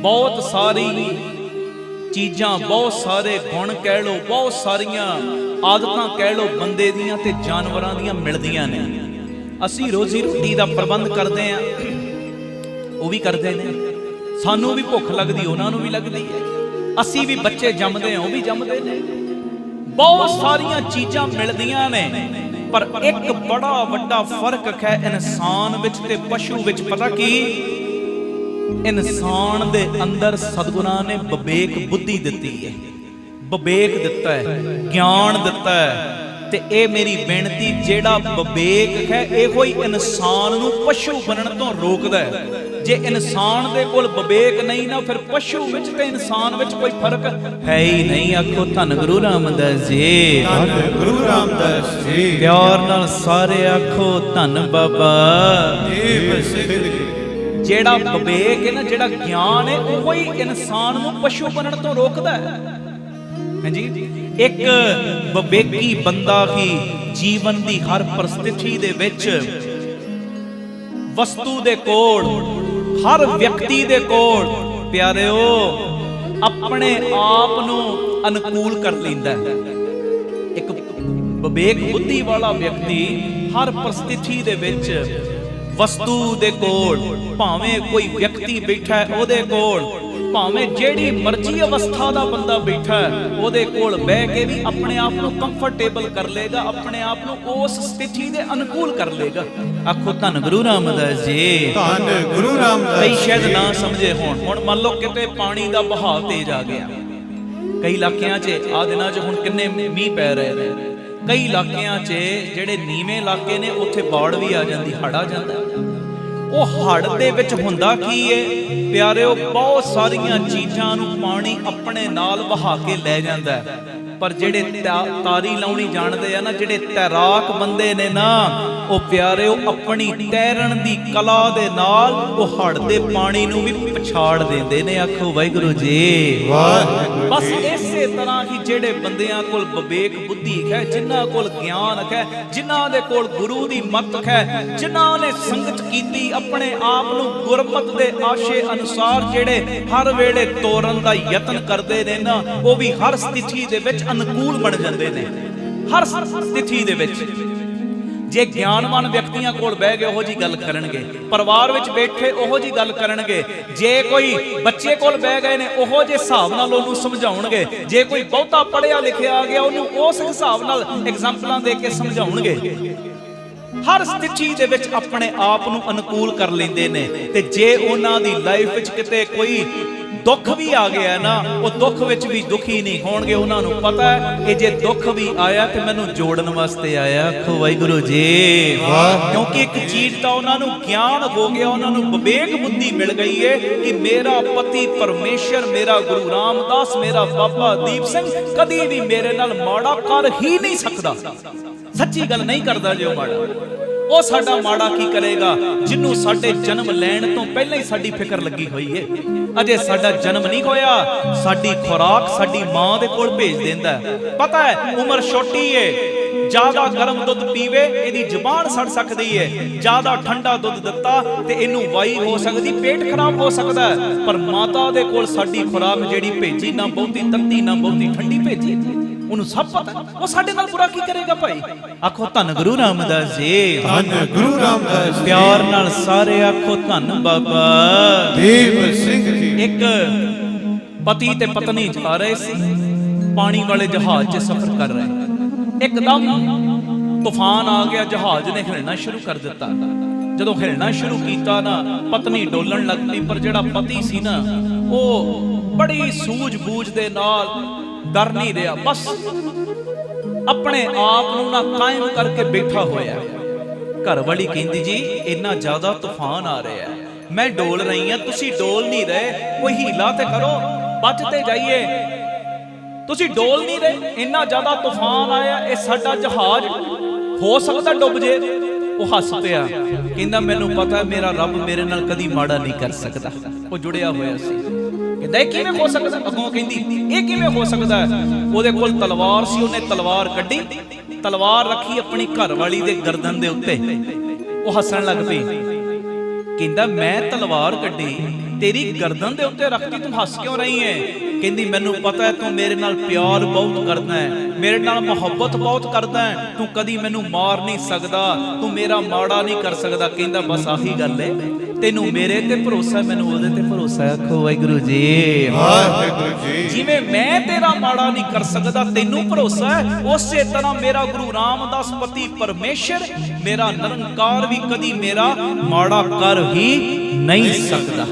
ਬਹੁਤ ਸਾਰੀ ਚੀਜ਼ਾਂ, ਬਹੁਤ ਸਾਰੇ ਗੁਣ ਕਹਿ ਲਓ, ਬਹੁਤ ਸਾਰੀਆਂ ਆਦਤਾਂ ਕਹਿ ਲਓ ਬੰਦੇ ਦੀਆਂ ਤੇ ਜਾਨਵਰਾਂ ਦੀਆਂ ਮਿਲਦੀਆਂ ਨੇ। ਅਸੀਂ ਰੋਜ਼ੀ ਰੋਟੀ ਦਾ ਪ੍ਰਬੰਧ ਕਰਦੇ ਆਂ, ਉਹ ਵੀ ਕਰਦੇ ਨੇ। ਸਾਨੂੰ ਵੀ ਭੁੱਖ ਲੱਗਦੀ, ਉਹਨਾਂ ਨੂੰ ਵੀ ਲੱਗਦੀ ਹੈ। ਅਸੀਂ ਵੀ ਬੱਚੇ ਜੰਮਦੇ ਆਂ, ਉਹ ਵੀ ਜੰਮਦੇ ਨੇ। ਬਹੁਤ ਸਾਰੀਆਂ ਚੀਜ਼ਾਂ ਮਿਲਦੀਆਂ ਨੇ, ਪਰ ਇੱਕ ਬੜਾ ਵੱਡਾ ਫਰਕ ਹੈ ਇਨਸਾਨ ਵਿੱਚ ਤੇ ਪਸ਼ੂ ਵਿੱਚ। ਪਤਾ ਕੀ? ਇਨਸਾਨ ਦੇ ਅੰਦਰ ਸਤਿਗੁਰਾਂ ਨੇ ਵਿਵੇਕ ਬੁੱਧੀ ਦਿੱਤੀ ਹੈ, ਵਿਵੇਕ ਦਿੱਤਾ ਹੈ, ਗਿਆਨ ਦਿੱਤਾ ਹੈ। ਤੇ ਇਹ ਮੇਰੀ ਬੇਨਤੀ, ਜਿਹੜਾ ਵਿਵੇਕ ਹੈ ਇਹੋ ਹੀ ਇਨਸਾਨ ਨੂੰ ਪਸ਼ੂ ਬਣਨ ਤੋਂ ਰੋਕਦਾ ਹੈ। ਜੇ ਇਨਸਾਨ ਦੇ ਕੋਲ ਵਿਵੇਕ ਨਹੀਂ ਨਾ, ਫਿਰ ਪਸ਼ੂ ਵਿੱਚ ਤੇ ਇਨਸਾਨ ਵਿੱਚ ਕੋਈ ਫਰਕ ਹੈ ਹੀ ਨਹੀਂ। ਆਖੋ ਧੰਨ ਗੁਰੂ ਰਾਮਦਾਸ ਜੀ, ਧੰਨ ਗੁਰੂ ਰਾਮਦਾਸ ਜੀ। ਪਿਆਰ ਨਾਲ ਸਾਰੇ ਆਖੋ ਧੰਨ ਬਾਬਾ ਦੇਵ ਸਿੰਘ। ਜਿਹੜਾ ਵਿਵੇਕ ਹੈ ਨਾ, ਜਿਹੜਾ ਗਿਆਨ ਹੈ, ਉਹੋ ਹੀ ਇਨਸਾਨ ਨੂੰ ਪਸ਼ੂ ਬਣਨ ਤੋਂ ਰੋਕਦਾ ਹੈ। ਹਾਂਜੀ, ਇੱਕ ਵਿਵੇਕੀ ਬੰਦਾ ਹੀ ਜੀਵਨ ਦੀ ਹਰ ਪਰਿਸਥਿਤੀ ਦੇ ਵਿੱਚ ਵਸਤੂ ਦੇ ਕੋਲ, ਹਰ ਵਿਅਕਤੀ ਦੇ ਕੋਲ ਪਿਆਰਿਓ ਆਪਣੇ ਆਪ ਨੂੰ ਅਨੁਕੂਲ ਕਰ ਲੈਂਦਾ ਹੈ। ਇੱਕ ਵਿਵੇਕ ਬੁੱਧੀ ਵਾਲਾ ਵਿਅਕਤੀ ਹਰ ਪਰਿਸਥਿਤੀ ਦੇ ਵਿੱਚ ਵਸਤੂ ਦੇ ਕੋਲ, ਭਾਵੇਂ ਕੋਈ ਵਿਅਕਤੀ ਬੈਠਾ ਹੈ ਉਹਦੇ ਕੋਲ, ਭਾਵੇਂ ਜਿਹੜੀ ਮਰਜ਼ੀ ਅਵਸਥਾ ਦਾ ਬੰਦਾ ਬੈਠਾ ਹੈ ਉਹਦੇ ਕੋਲ ਬਹਿ ਕੇ ਵੀ ਆਪਣੇ ਆਪ ਨੂੰ ਕੰਫਰਟੇਬਲ ਕਰ ਲੇਗਾ, ਆਪਣੇ ਆਪ ਨੂੰ ਉਸ ਸਥਿਤੀ ਦੇ ਅਨੁਕੂਲ ਕਰ ਲੇਗਾ। ਆਖੋ ਧੰਨ ਗੁਰੂ ਰਾਮਦਾਸ ਜੀ, ਧੰਨ ਗੁਰੂ ਰਾਮਦਾਸ। ਕਈ ਸ਼ਾਇਦ ਨਾ ਸਮਝੇ ਹੋਣ। ਹੁਣ ਮੰਨ ਲਓ ਕਿਤੇ ਪਾਣੀ ਦਾ ਵਹਾਅ ਤੇਜ਼ ਆ ਗਿਆ, ਕਈ ਇਲਾਕਿਆਂ 'ਚ ਆ ਦਿਨਾਂ 'ਚ ਹੁਣ ਕਿੰਨੇ ਮੀਂਹ ਪੈ ਰਹੇ ਨੇ, ਕਈ ਇਲਾਕਿਆਂ 'ਚ ਜਿਹੜੇ ਨੀਵੇਂ ਇਲਾਕੇ ਨੇ ਉੱਥੇ ਬਾੜ ਵੀ ਆ ਜਾਂਦੀ, ਹੜ੍ਹ ਆ ਜਾਂਦਾ। ਉਹ ਹੜ੍ਹ ਦੇ ਵਿੱਚ ਹੁੰਦਾ ਕੀ ਏ ਪਿਆਰਿਓ, ਬਹੁਤ ਸਾਰੀਆਂ ਚੀਜ਼ਾਂ ਨੂੰ ਪਾਣੀ ਆਪਣੇ ਨਾਲ ਵਹਾ ਕੇ ਲੈ ਜਾਂਦਾ। ਪਰ ਜਿਹੜੇ ਤਾਰੀ ਲਾਉਣੀ ਜਾਣਦੇ ਆ ਨਾ, ਜਿਹੜੇ ਤੈਰਾਕ ਬੰਦੇ ਨੇ ਨਾ, ਉਹ ਪਿਆਰਿਓ ਆਪਣੀ ਤੈਰਨ ਦੀ ਕਲਾ ਦੇ ਨਾਲ ਉਹ ਹੜ੍ਹ ਦੇ ਪਾਣੀ ਨੂੰ ਵੀ ਪਛਾੜ ਦਿੰਦੇ ਨੇ। ਆਖੋ ਵਾਹਿਗੁਰੂ ਜੀ, ਵਾਹਿਗੁਰੂ। ਬਸ ਇਸੇ ਤਰ੍ਹਾਂ ਹੀ ਜਿਹੜੇ ਬੰਦਿਆਂ ਕੋਲ ਵਿਵੇਕ ਬੁੱਧੀ ਹੈ, ਜਿਨ੍ਹਾਂ ਕੋਲ ਗਿਆਨ ਹੈ, ਜਿਨ੍ਹਾਂ ਦੇ ਕੋਲ ਗੁਰੂ ਦੀ ਮੱਤ ਹੈ, ਜਿਨ੍ਹਾਂ ਨੇ ਸੰਗਤ ਕੀਤੀ, ਆਪਣੇ ਆਪ ਨੂੰ ਗੁਰਮਤਿ ਦੇ ਆਸ਼ੇ ਅਨੁਸਾਰ ਜਿਹੜੇ ਹਰ ਵੇਲੇ ਤੋਰਨ ਦਾ ਯਤਨ ਕਰਦੇ ਨੇ ਨਾ, ਉਹ ਵੀ ਹਰ ਸਥਿਤੀ ਦੇ ਵਿੱਚ ਅਨੁਕੂਲ ਬਣ ਜਾਂਦੇ ਨੇ। ਹਰ ਸਥਿਤੀ ਦੇ ਵਿੱਚ ਜੇ ਗਿਆਨਵਾਨ ਵਿਅਕਤੀਆਂ ਕੋਲ ਬਹਿ ਗਏ ਉਹੋ ਜੀ ਗੱਲ ਕਰਨਗੇ, ਪਰਿਵਾਰ ਵਿੱਚ ਬੈਠੇ ਉਹੋ ਜੀ ਗੱਲ ਕਰਨਗੇ। ਜੇ ਕੋਈ ਬੱਚੇ ਕੋਲ ਬਹਿ ਗਏ ਨੇ ਉਹੋ ਜੇ ਹਿਸਾਬ ਨਾਲ ਉਹਨੂੰ ਸਮਝਾਉਣਗੇ। ਜੇ ਕੋਈ ਬਹੁਤਾ ਪੜ੍ਹਿਆ ਲਿਖਿਆ ਆ ਗਿਆ ਉਹਨੂੰ ਉਸ ਹਿਸਾਬ ਨਾਲ ਐਗਜ਼ਾਮਪਲਾਂ ਦੇ ਕੇ ਸਮਝਾਉਣਗੇ। ਹਰ ਸਥਿਤੀ ਦੇ ਵਿੱਚ ਆਪਣੇ ਆਪ ਨੂੰ ਅਨੁਕੂਲ ਕਰ ਲੈਂਦੇ ਨੇ। ਤੇ ਜੇ ਉਹਨਾਂ ਦੀ ਲਾਈਫ ਵਿੱਚ ਕਿਤੇ ਕੋਈ ਦੁੱਖ ਵੀ ਆ ਗਿਆ ਨਾ, ਉਹ ਦੁੱਖ ਵਿੱਚ ਵੀ ਦੁਖੀ ਨਹੀਂ ਹੋਣਗੇ। ਉਹਨਾਂ ਨੂੰ ਪਤਾ ਹੈ ਕਿ ਜੇ ਦੁੱਖ ਵੀ ਆਇਆ ਤੇ ਮੈਨੂੰ ਜੋੜਨ ਵਾਸਤੇ ਆਇਆ। ਆਖੋ ਵਾਹਿਗੁਰੂ ਜੀ, ਕਿਉਂਕਿ ਇੱਕ ਚੀਜ਼ ਤਾਂ ਉਹਨਾਂ ਨੂੰ ਗਿਆਨ ਹੋ ਗਿਆ, ਉਹਨਾਂ ਨੂੰ ਵਿਵੇਕ ਬੁੱਧੀ ਮਿਲ ਗਈ ਹੈ ਕਿ ਮੇਰਾ ਪਤੀ ਪਰਮੇਸ਼ਰ, ਮੇਰਾ ਗੁਰੂ ਰਾਮਦਾਸ, ਮੇਰਾ ਬਾਬਾ ਦੀਪ ਸਿੰਘ ਕਦੀ ਵੀ ਮੇਰੇ ਨਾਲ ਮਾੜਾ ਕਰ ਹੀ ਨਹੀਂ ਸਕਦਾ। ਸੱਚੀ ਗੱਲ ਨਹੀਂ ਕਰਦਾ ਜੇ ਉਹ ਮਾੜਾ। ਉਹ ਸਾਡਾ ਮਾੜਾ ਕੀ ਕਰੇਗਾ ਜਿਹਨੂੰ ਸਾਡੇ ਜਨਮ ਲੈਣ ਤੋਂ ਪਹਿਲਾਂ ਹੀ ਸਾਡੀ ਫਿਕਰ ਲੱਗੀ ਹੋਈ ਏ। ਅਜੇ ਸਾਡਾ ਜਨਮ ਨਹੀਂ ਹੋਇਆ, ਸਾਡੀ ਖੁਰਾਕ ਸਾਡੀ ਮਾਂ ਦੇ ਕੋਲ ਭੇਜ ਦਿੰਦਾ। ਪਤਾ ਹੈ ਉਮਰ ਛੋਟੀ ਏ, ਜ਼ਿਆਦਾ ਗਰਮ ਦੁੱਧ ਪੀਵੇ ਇਹਦੀ ਜ਼ੁਬਾਨ ਸੜ ਸਕਦੀ ਏ, ਜ਼ਿਆਦਾ ਠੰਡਾ ਦੁੱਧ ਦਿੱਤਾ ਤੇ ਇਹਨੂੰ ਵਾਈ ਹੋ ਸਕਦੀ, ਪੇਟ ਖਰਾਬ ਹੋ ਸਕਦਾ। ਪਰ ਮਾਤਾ ਦੇ ਕੋਲ ਸਾਡੀ ਖੁਰਾਕ ਜਿਹੜੀ ਭੇਜੀ, ਨਾ ਬਹੁਤੀ ਤੱਤੀ ਨਾ ਬਹੁਤੀ ਠੰਡੀ ਭੇਜੀ, ਉਹਨੂੰ ਸਭ ਪਤਾ। ਉਹ ਸਾਡੇ ਨਾਲ ਬੁਰਾ ਕੀ ਕਰੇਗਾ ਭਾਈ। ਆਖੋ ਧੰਨ ਗੁਰੂ ਰਾਮਦਾਸ ਜੀ, ਧੰਨ ਗੁਰੂ ਰਾਮਦਾਸ। ਪਿਆਰ ਨਾਲ ਸਾਰੇ ਆਖੋ ਧੰਨ ਬਾਬਾ ਦੇਵ ਸਿੰਘ ਜੀ। ਇੱਕ ਪਤੀ ਤੇ ਪਤਨੀ ਜਾ ਰਹੇ ਸੀ, ਪਾਣੀ ਵਾਲੇ ਜਹਾਜ਼ 'ਚ ਸਫ਼ਰ ਕਰ ਰਹੇ। ਇੱਕਦਮ ਤੂਫਾਨ ਆ ਗਿਆ, ਜਹਾਜ਼ ਨੇ ਹਿਲਣਾ ਸ਼ੁਰੂ ਕਰ ਦਿੱਤਾ। ਜਦੋਂ ਹਿਲਣਾ ਸ਼ੁਰੂ ਕੀਤਾ ਨਾ, ਪਤਨੀ ਡੋਲਣ ਲੱਗ ਪਈ। ਪਰ ਜਿਹੜਾ ਪਤੀ ਸੀ ਨਾ, ਉਹ ਬੜੀ ਸੂਝ-ਬੂਝ ਦੇ ਨਾਲ ਡਰ ਨਹੀਂ ਰਿਹਾ, ਬਸ ਆਪਣੇ ਆਪ ਨੂੰ ਨਾ ਕਾਇਮ ਕਰਕੇ ਬੈਠਾ ਹੋਇਆ। ਘਰ ਵਾਲੀ ਕਹਿੰਦੀ ਜੀ ਇੰਨਾ ਜ਼ਿਆਦਾ ਤੂਫਾਨ ਆ ਰਿਹਾ, ਮੈਂ ਡੋਲ ਰਹੀ ਹਾਂ, ਤੁਸੀਂ ਡੋਲ ਨਹੀਂ ਰਹੇ, ਕੋਈ ਹੀਲਾ ਤੇ ਕਰੋ, ਬਚ ਤੇ ਜਾਈਏ। ਤੁਸੀਂ ਡੋਲ ਨਹੀਂ ਰਹੇ, ਇੰਨਾ ਜ਼ਿਆਦਾ ਤੂਫਾਨ ਆਇਆ, ਇਹ ਸਾਡਾ ਜਹਾਜ਼ ਹੋ ਸਕਦਾ ਡੁੱਬ ਜੇ। ਉਹ ਹੱਸ ਪਿਆ, ਕਹਿੰਦਾ ਮੈਨੂੰ ਪਤਾ ਮੇਰਾ ਰੱਬ ਮੇਰੇ ਨਾਲ ਕਦੀ ਮਾੜਾ ਨਹੀਂ ਕਰ ਸਕਦਾ। ਉਹ ਜੁੜਿਆ ਹੋਇਆ ਸੀ। ਕਹਿੰਦਾ ਇਹ ਕਿਵੇਂ ਹੋ ਸਕਦਾ? ਅੱਗੋਂ ਕਹਿੰਦੀ ਇਹ ਕਿਵੇਂ ਹੋ ਸਕਦਾ? ਉਹਦੇ ਕੋਲ ਤਲਵਾਰ ਸੀ, ਉਹਨੇ ਤਲਵਾਰ ਕੱਢੀ, ਤਲਵਾਰ ਰੱਖੀ ਆਪਣੀ ਘਰ ਵਾਲੀ ਦੇ ਗਰਦਨ ਦੇ ਉੱਤੇ। ਉਹ ਹੱਸਣ ਲੱਗ ਪਈ, ਕਹਿੰਦਾ ਮੈਂ ਤਲਵਾਰ ਕੱਢੀ ਤੇਰੀ ਗਰਦਨ ਦੇ ਉੱਤੇ ਰੱਖਤੀ, ਤੂੰ ਹੱਸ ਕਿਉਂ ਰਹੀ ਹੈ? ਕਹਿੰਦੀ ਮੈਨੂੰ ਪਤਾ ਹੈ ਤੂੰ ਮੇਰੇ ਨਾਲ ਪਿਆਰ ਬਹੁਤ ਕਰਦਾ ਹੈ, ਮੇਰੇ ਨਾਲ ਮੁਹੱਬਤ ਬਹੁਤ ਕਰਦਾ ਹੈ, ਤੂੰ ਕਦੀ ਮੈਨੂੰ ਮਾਰ ਨਹੀਂ ਸਕਦਾ, ਤੂੰ ਮੇਰਾ ਮਾੜਾ ਨਹੀਂ ਕਰ ਸਕਦਾ। ਕਹਿੰਦਾ ਬਸ ਆਹੀ ਗੱਲ ਹੈ, ਤੈਨੂੰ ਮੇਰੇ ਤੇ ਭਰੋਸਾ, ਮੈਨੂੰ ਉਹਦੇ ਤੇ ਭਰੋਸਾ। ਆਖੋ ਵਾਹਿਗੁਰੂ ਜੀ। ਵਾਹਿਗੁਰੂ ਜੀ। ਜਿਵੇਂ ਮੈਂ ਤੇਰਾ ਮਾੜਾ ਨਹੀਂ ਕਰ ਸਕਦਾ, ਤੈਨੂੰ ਭਰੋਸਾ ਹੈ, ਉਸੇ ਤਰ੍ਹਾਂ ਮੇਰਾ ਗੁਰੂ ਰਾਮਦਾਸ ਪਤੀ ਪਰਮੇਸ਼ਰ, ਮੇਰਾ ਨਿਰੰਕਾਰ ਵੀ ਕਦੀ ਮੇਰਾ ਮਾੜਾ ਕਰ ਹੀ ਨਹੀਂ ਸਕਦਾ।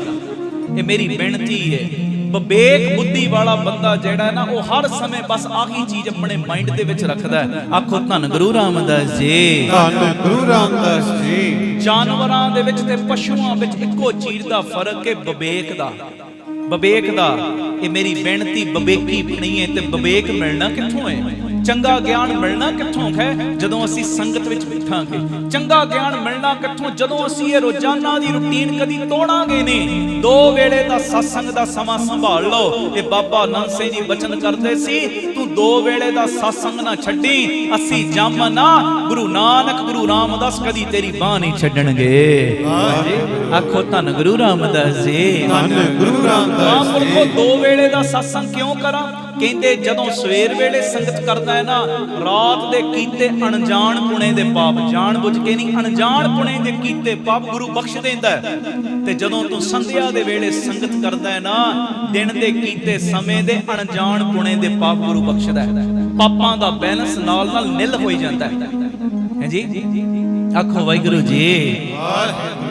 ਇਹ ਮੇਰੀ ਬੇਨਤੀ ਹੈ। ਵਿਵੇਕ ਬੁੱਧੀ ਵਾਲਾ ਬੰਦਾ ਜਿਹੜਾ ਨਾ, ਉਹ ਹਰ ਸਮੇਂ ਬਸ ਆਹੀ ਚੀਜ਼ ਆਪਣੇ ਮਾਈਂਡ ਦੇ ਵਿੱਚ ਰੱਖਦਾ ਹੈ। ਆਖੋ ਧੰਨ ਗੁਰੂ ਰਾਮਦਾਸ ਜੀ। ਧੰਨ ਗੁਰੂ ਰਾਮਦਾਸ ਜੀ। ਜਾਨਵਰਾਂ ਦੇ ਵਿੱਚ ਤੇ ਪਸ਼ੂਆਂ ਵਿੱਚ ਇੱਕੋ ਚੀਜ਼ ਦਾ ਫਰਕ ਹੈ, ਵਿਵੇਕ ਦਾ। ਵਿਵੇਕ ਦਾ ਇਹ ਮੇਰੀ ਬੇਨਤੀ, ਵਿਵੇਕੀ ਬਣੀਏ ਤੇ ਵਿਵੇਕ ਮਿਲਣਾ ਕਿੱਥੋਂ ਹੈ? ਚੰਗਾ ਗਿਆਨ ਮਿਲਣਾ ਕਿੱਥੋਂ ਹੈ? ਜਦੋਂ ਅਸੀਂ ਸੰਗਤ ਵਿੱਚ ਬੈਠਾਂਗੇ। ਚੰਗਾ ਗਿਆਨ ਮਿਲਣਾ ਕਿੱਥੋਂ? ਜਦੋਂ ਅਸੀਂ ਇਹ ਰੋਜ਼ਾਨਾ ਦੀ ਰੁਟੀਨ ਕਦੀ ਤੋੜਾਂਗੇ ਨਹੀਂ। 2 ਵੇਲੇ ਦਾ ਸਤਸੰਗ ਦਾ ਸਮਾਂ ਸੰਭਾਲ ਲਓ। ਇਹ ਬਾਬਾ ਨਾਨਕ ਸਿੰਘ ਜੀ ਬਚਨ ਕਰਦੇ ਸੀ, ਤੂੰ 2 ਵੇਲੇ ਦਾ ਸਤਸੰਗ ਨਾ ਛੱਡੀ, ਅਸੀਂ ਜੰਮ ਨਾ ਗੁਰੂ ਨਾਨਕ ਗੁਰੂ ਰਾਮਦਾਸ ਕਦੀ ਤੇਰੀ ਬਾਹ ਨਹੀਂ ਛੱਡਣਗੇ। ਆਖੋ ਧੰਨ ਗੁਰੂ ਰਾਮਦਾਸ ਜੀ। ਧੰਨ ਗੁਰੂ ਰਾਮਦਾਸ ਜੀ। ਮਹਾਂਪੁਰਖੋ 2 ਵੇਲੇ ਦਾ ਸਤਸੰਗ ਕਿਉਂ ਕਰਾਂ? ਕਹਿੰਦੇ ਜਦੋਂ ਸਵੇਰ ਵੇਲੇ ਸੰਗਤ ਕਰਦਾ ਹੈ ਨਾ, ਰਾਤ ਦੇ ਕੀਤੇ ਅਣਜਾਣ ਪੁਣੇ ਦੇ ਪਾਪ, ਜਾਣ ਬੁੱਝ ਕੇ ਨਹੀਂ, ਅਣਜਾਣ ਪੁਣੇ ਦੇ ਕੀਤੇ ਪਾਪ ਗੁਰੂ ਬਖਸ਼ ਦਿੰਦਾ ਹੈ। ਤੇ ਜਦੋਂ ਤੂੰ ਸੰਧਿਆ ਦੇ ਵੇਲੇ ਸੰਗਤ ਕਰਦਾ ਹੈ ਨਾ, ਦਿਨ ਦੇ ਕੀਤੇ ਸਮੇਂ ਦੇ ਅਣਜਾਣ ਪੁਣੇ ਦੇ ਪਾਪ ਗੁਰੂ ਬਖਸ਼ਦਾ ਹੈ। ਪਾਪਾਂ ਦਾ ਬੈਲੈਂਸ ਨਾਲ ਨਾਲ ਨਿਲ ਹੋਈ ਜਾਂਦਾ ਹੈ ਜੀ। ਆਖੋ ਵਾਹਿਗੁਰੂ ਜੀ।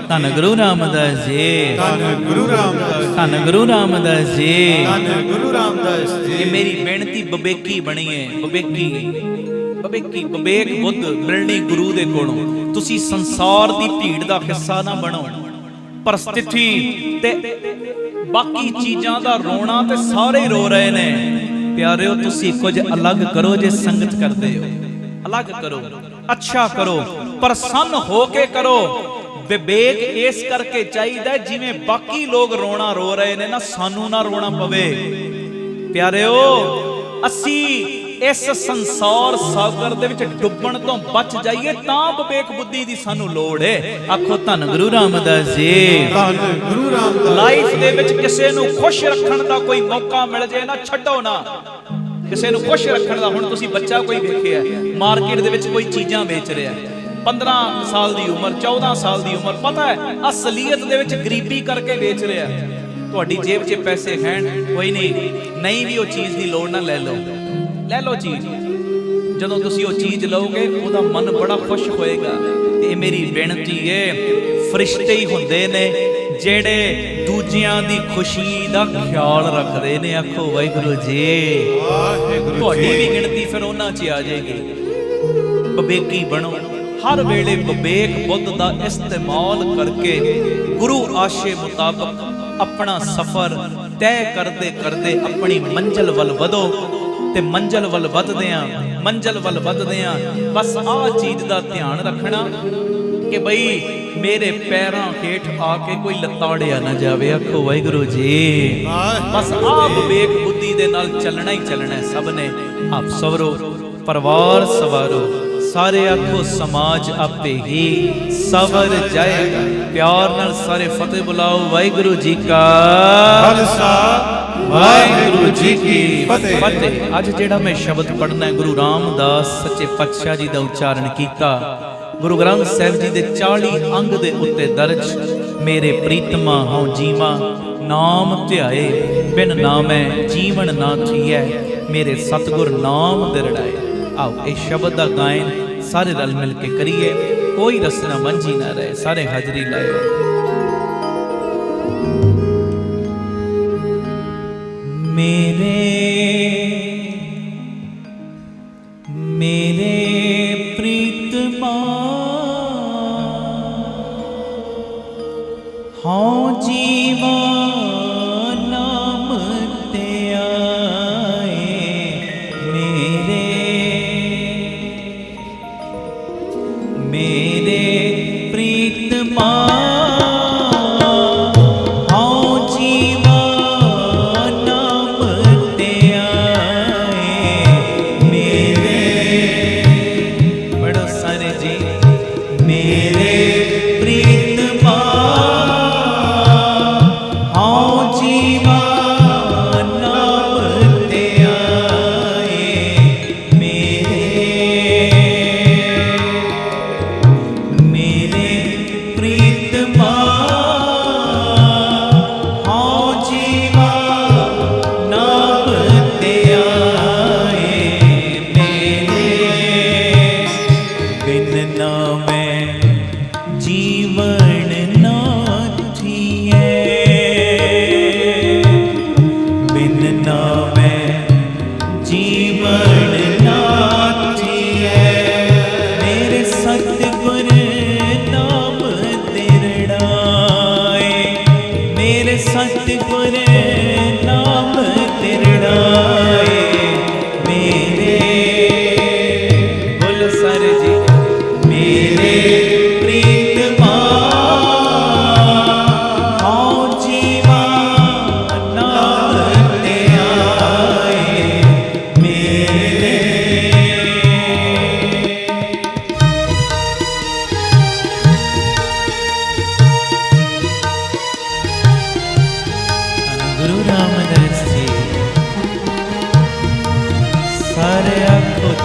ਧੰਨ ਗੁਰੂ ਰਾਮਦਾਸ ਜੀ। ਧੰਨ ਗੁਰੂ ਰਾਮਦਾਸ। ਧੰਨ ਗੁਰੂ ਰਾਮਦਾਸ ਜੀ। ਧੰਨ ਗੁਰੂ ਰਾਮਦਾਸ ਜੀ। ਇਹ ਮੇਰੀ ਬੇਨਤੀ ਵਿਵੇਕੀ ਬਣੀਏ। ਵਿਵੇਕੀ ਵਿਵੇਕ ਬੁੱਧ ਮਿਲਣੀ ਗੁਰੂ ਦੇ ਕੋਲੋਂ। ਤੁਸੀਂ ਸੰਸਾਰ ਦੀ ਭੀੜ ਦਾ ਹਿੱਸਾ ਨਾ ਬਣੋ। ਪਰਿਸਥਿਤੀ ਤੇ ਬਾਕੀ ਚੀਜ਼ਾਂ ਦਾ ਰੋਣਾ ਤੇ ਸਾਰੇ ਰੋ ਰਹੇ ਨੇ। ਪਿਆਰਿਓ ਤੁਸੀਂ ਕੁਝ ਅਲੱਗ ਕਰੋ। ਜੇ ਸੰਗਤ ਕਰਦੇ ਹੋ ਅਲੱਗ ਕਰੋ, ਅੱਛਾ ਕਰੋ, ਪ੍ਰਸੰਨ ਹੋ ਕੇ ਕਰੋ। ਵਿਵੇਕ ਇਸ ਕਰਕੇ ਚਾਹੀਦਾ ਜਿਵੇਂ ਬਾਕੀ ਲੋਕ ਰੋਣਾ ਰੋ ਰਹੇ ਨੇ ਨਾ, ਸਾਨੂੰ ਨਾ ਰੋਣਾ ਪਵੇ। ਪਿਆਰਿਓ ਅਸੀਂ ਇਸ ਸੰਸਾਰ ਸਾਗਰ ਦੇ ਵਿੱਚ ਡੁੱਬਣ ਤੋਂ ਬਚ ਜਾਈਏ ਤਾਂ ਵਿਵੇਕ ਬੁੱਧੀ ਦੀ ਸਾਨੂੰ ਲੋੜ ਹੈ। ਆਖੋ ਧੰਨ ਗੁਰੂ ਰਾਮਦਾਸ ਜੀ। ਧੰਨ ਗੁਰੂ ਰਾਮਦਾਸ। ਲਾਈਫ ਦੇ ਵਿੱਚ ਕਿਸੇ ਨੂੰ ਖੁਸ਼ ਰੱਖਣ ਦਾ ਕੋਈ ਮੌਕਾ ਮਿਲ ਜੇ ਨਾ, ਛੱਡੋ ਨਾ। ਕਿਸੇ ਨੂੰ ਖੁਸ਼ ਰੱਖਣ ਦਾ, ਹੁਣ ਤੁਸੀਂ ਬੱਚਾ ਕੋਈ ਵੇਖਿਆ ਮਾਰਕੀਟ ਦੇ ਵਿੱਚ ਕੋਈ ਚੀਜ਼ਾਂ ਵੇਚ ਰਿਹਾ, 15 ਸਾਲ ਦੀ ਉਮਰ, 14 ਸਾਲ ਦੀ ਉਮਰ, ਪਤਾ ਹੈ ਅਸਲੀਅਤ ਦੇ ਵਿੱਚ ਗਰੀਬੀ ਕਰਕੇ ਵੇਚ ਰਿਹਾ। ਤੁਹਾਡੀ ਜੇਬ 'ਚ ਪੈਸੇ ਹੈਣ, ਕੋਈ ਨਹੀਂ ਵੀ ਉਹ ਚੀਜ਼ ਦੀ ਲੋੜ ਨਾ, ਲੈ ਲਓ ਚੀਜ਼। ਜਦੋਂ ਤੁਸੀਂ ਉਹ ਚੀਜ਼ ਲਓਗੇ ਉਹਦਾ ਮਨ ਬੜਾ ਖੁਸ਼ ਹੋਏਗਾ। ਇਹ ਮੇਰੀ ਬੇਨਤੀ ਹੈ, ਫਰਿਸ਼ਤੇ ਹੀ ਹੁੰਦੇ ਨੇ ਜਿਹੜੇ ਦੂਜਿਆਂ ਦੀ ਖੁਸ਼ੀ ਦਾ ਖਿਆਲ ਰੱਖਦੇ ਨੇ। ਆਖੋ ਵਾਹਿਗੁਰੂ ਜੀ। ਤੁਹਾਡੀ ਵੀ ਗਿਣਤੀ ਫਿਰ ਉਹਨਾਂ 'ਚ ਆ ਜਾਏਗੀ। ਵਿਵੇਕੀ ਬਣੋ। ਹਰ ਵੇਲੇ ਵਿਵੇਕ ਬੁੱਧ ਦਾ ਇਸਤੇਮਾਲ ਕਰਕੇ ਗੁਰੂ ਆਸ਼ੇ ਮੁਤਾਬਕ ਆਪਣਾ ਸਫ਼ਰ ਤੈਅ ਕਰਦੇ ਕਰਦੇ ਆਪਣੀ ਮੰਜ਼ਿਲ ਵੱਲ ਵਧੋ। ਤੇ ਮੰਜ਼ਿਲ ਵੱਲ ਵਧਦਿਆਂ ਬਸ ਆਹ ਚੀਜ਼ ਦਾ ਧਿਆਨ ਰੱਖਣਾ ਕਿ ਬਈ ਮੇਰੇ ਪੈਰਾਂ ਹੇਠ ਆ ਕੇ ਕੋਈ ਲੱਤਾੜਿਆ ਨਾ ਜਾਵੇ। ਆਖੋ ਵਾਹਿਗੁਰੂ ਜੀ। ਬਸ ਆਹ ਵਿਵੇਕ ਬੁੱਧੀ ਦੇ ਨਾਲ ਚੱਲਣਾ ਹੀ ਚੱਲਣਾ। ਸਭ ਨੇ ਆਪ ਸਵਰੋ, ਪਰਿਵਾਰ ਸਵਾਰੋ, ਸਾਰੇ ਆਖੋ ਸਮਾਜ ਆਪੇ ਹੀ ਸਵਰ ਜਾਏਗਾ। ਪਿਆਰ ਨਾਲ ਸਾਰੇ ਫਤਿਹ ਬੁਲਾਓ। ਵਾਹਿਗੁਰੂ ਜੀ ਕਾ ਖਾਲਸਾ, ਵਾਹਿਗੁਰੂ ਜੀ ਕੀ ਫਤਿਹ। ਅੱਜ ਜਿਹੜਾ ਮੈਂ ਸ਼ਬਦ ਪੜ੍ਹਨਾ ਹੈ, ਗੁਰੂ ਰਾਮਦਾਸ ਸੱਚੇ ਪਾਤਸ਼ਾਹ ਜੀ ਦਾ ਉਚਾਰਨ ਕੀਤਾ। ਗੁਰੂ ਗ੍ਰੰਥ ਸਾਹਿਬ ਜੀ ਦੇ 40 ਅੰਗ ਦੇ ਉੱਤੇ ਦਰਜ। ਮੇਰੇ ਪ੍ਰੀਤਮਾ ਹਉ ਜੀਵਾ, ਨਾਮ ਧਿਆਏ ਬਿਨ ਨਾਮੈ ਜੀਵਨ ਨਾ ਥੀਐ, ਮੇਰੇ ਸਤਿਗੁਰ ਨਾਮ ਦਿਰੜਾਏ। ਆਓ ਇਹ ਸ਼ਬਦ ਦਾ ਗਾਇਨ ਸਾਰੇ ਰਲ ਮਿਲ ਕੇ ਕਰੀਏ। ਕੋਈ ਰਸਨਾ ਮੰਝੀ ਨਾ ਰਹੇ। ਸਾਰੇ ਹਾਜ਼ਰੀ ਲਾਇਓ। ਮੇਰੇ ਪ੍ਰੀਤਮਾ ਹਉ ਜੀਵਾ, ਨਾਮ ਧਿਆਏ, ਮੇਰੇ ਪ੍ਰੀਤਮਾ ਹਉ ਜੀਵਾ,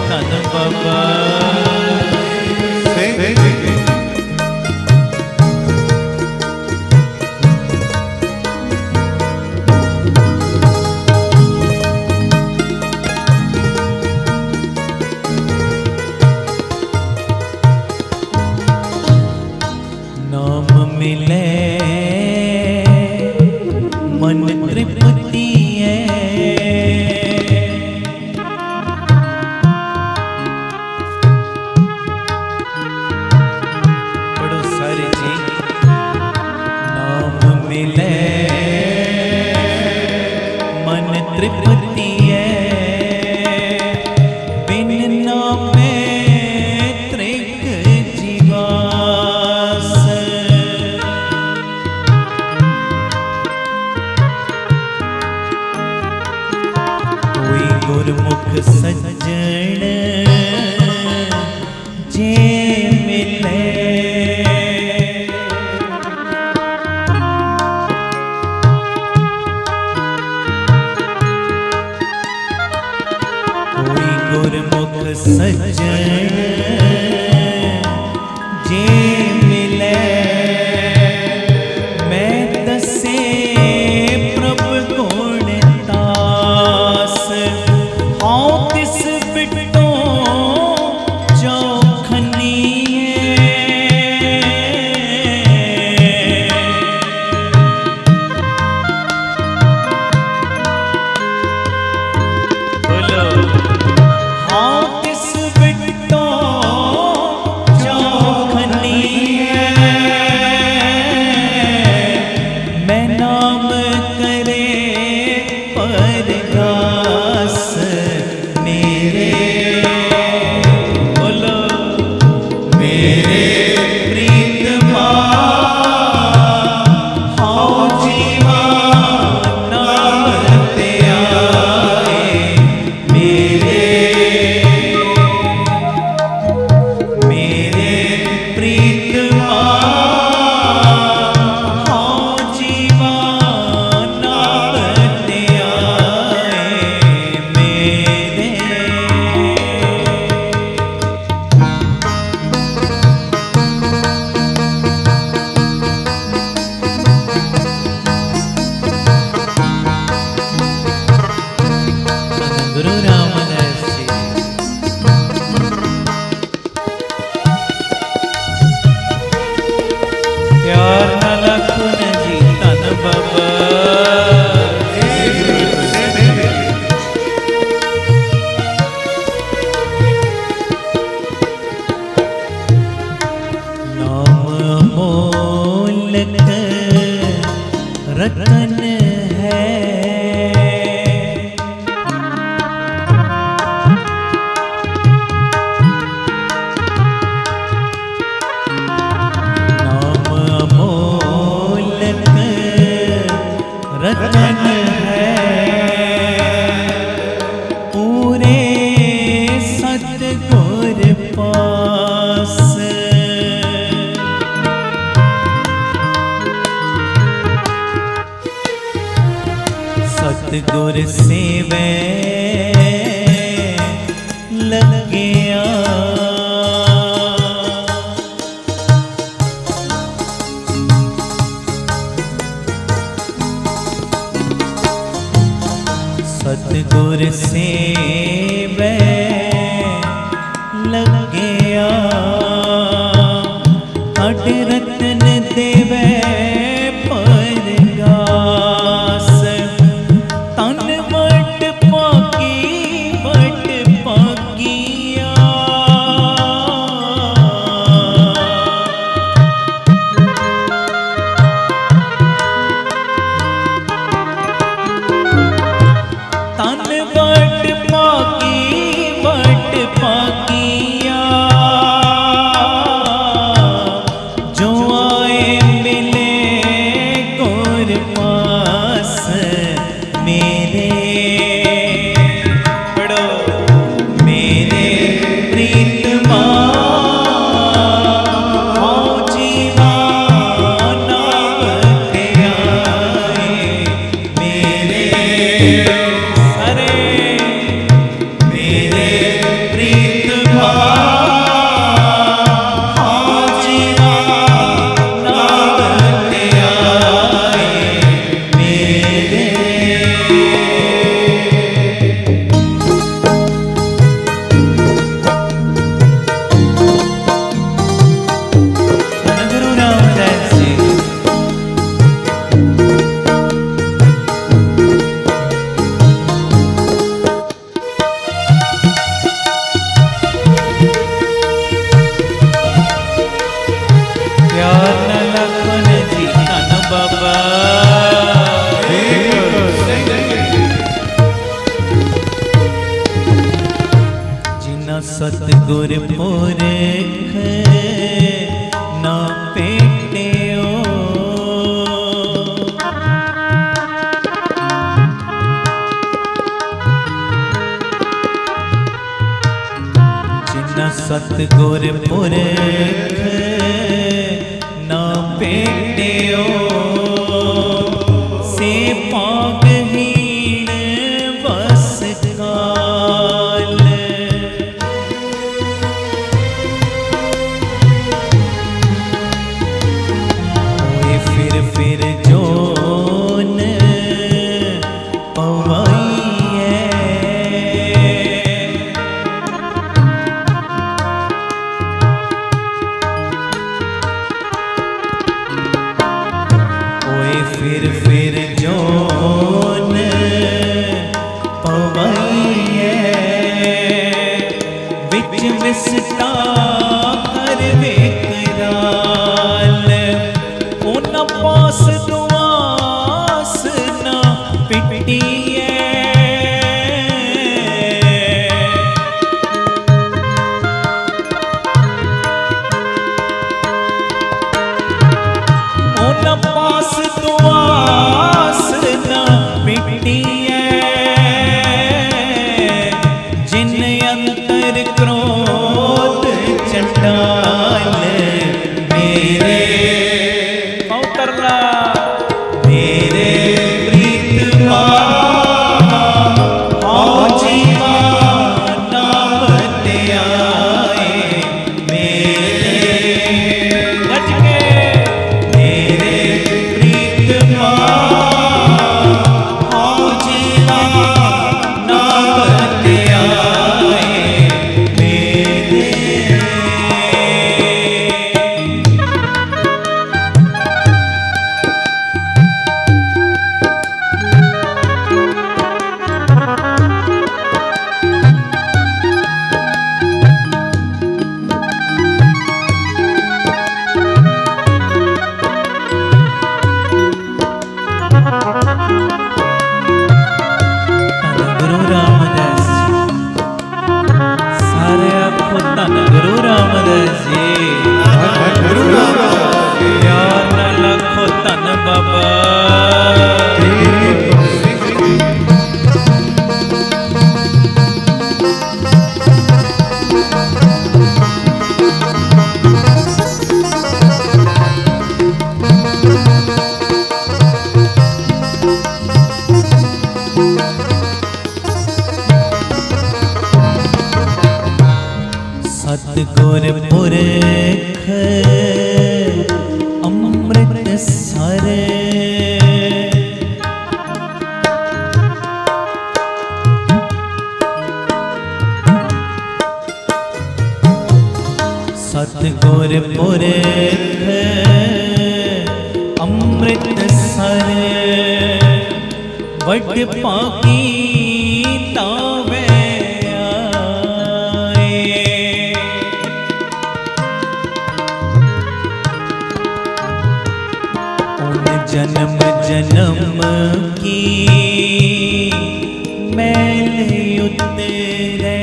धन बाबा नाम मिले मन तृप्ति है। पढ़ो सारे जी। नाम मिले मन तृप्ति है, बिन नामे त्रिक जीवास। कोई गुरमुख सज्जन जे मिले, कोई गुरमुख सज्जन जे मिले, मैं दसे प्रभु गुण दास। हाँ तिस बिटो चौखनी बोलो। हाँ तिस बिटो चौखनी मैं नाम करे परगास मेरे। बोलो मेरे प्रीतमा हाँ जीवा नाम ते आए मेरे। मेरे प्रीतमा हाँ जीवा नाम ते आए मेरे। गुरु रामदास जी। प्यार नाल आखो ना जी धन बाबा। नाम अमोलक रतन है, नाम अमोलक रतन है, पूरे सतगुर पास। सतगुर सेवे लगिया, सतगुर सेवे लगिया, अट रतन देवे परगास। तन वट पागिया, तन वट पागिया, जो आए मिले गुर पास मेरे। पढ़ो मेरे प्रीतमा हाँ जीवा नाम ते आए मेरे। अरे मेरे प्रिय प्यार न लखन जी धन बाबा जिना सतगुर पुरख ना पेटियो जिना सतगुर पुरख ना पेटियो से पागहीन बस काल होए फिर जोन पवाइए फिर जोन पवाइए विच विसता कर विकराल उन पास दुआस न पिटिए उन पास दुआस न पिटिए जिन अंतर क्रोध चंडाल मेरे उतरला मेरे प्रीतमा आओ जीवा नाम ते आए मेरे गज के सतगुर पुरख अमृत सर सतगुर पुरख अमृत सर वड पाकी तावे जन्म जन्म की मैल उतरे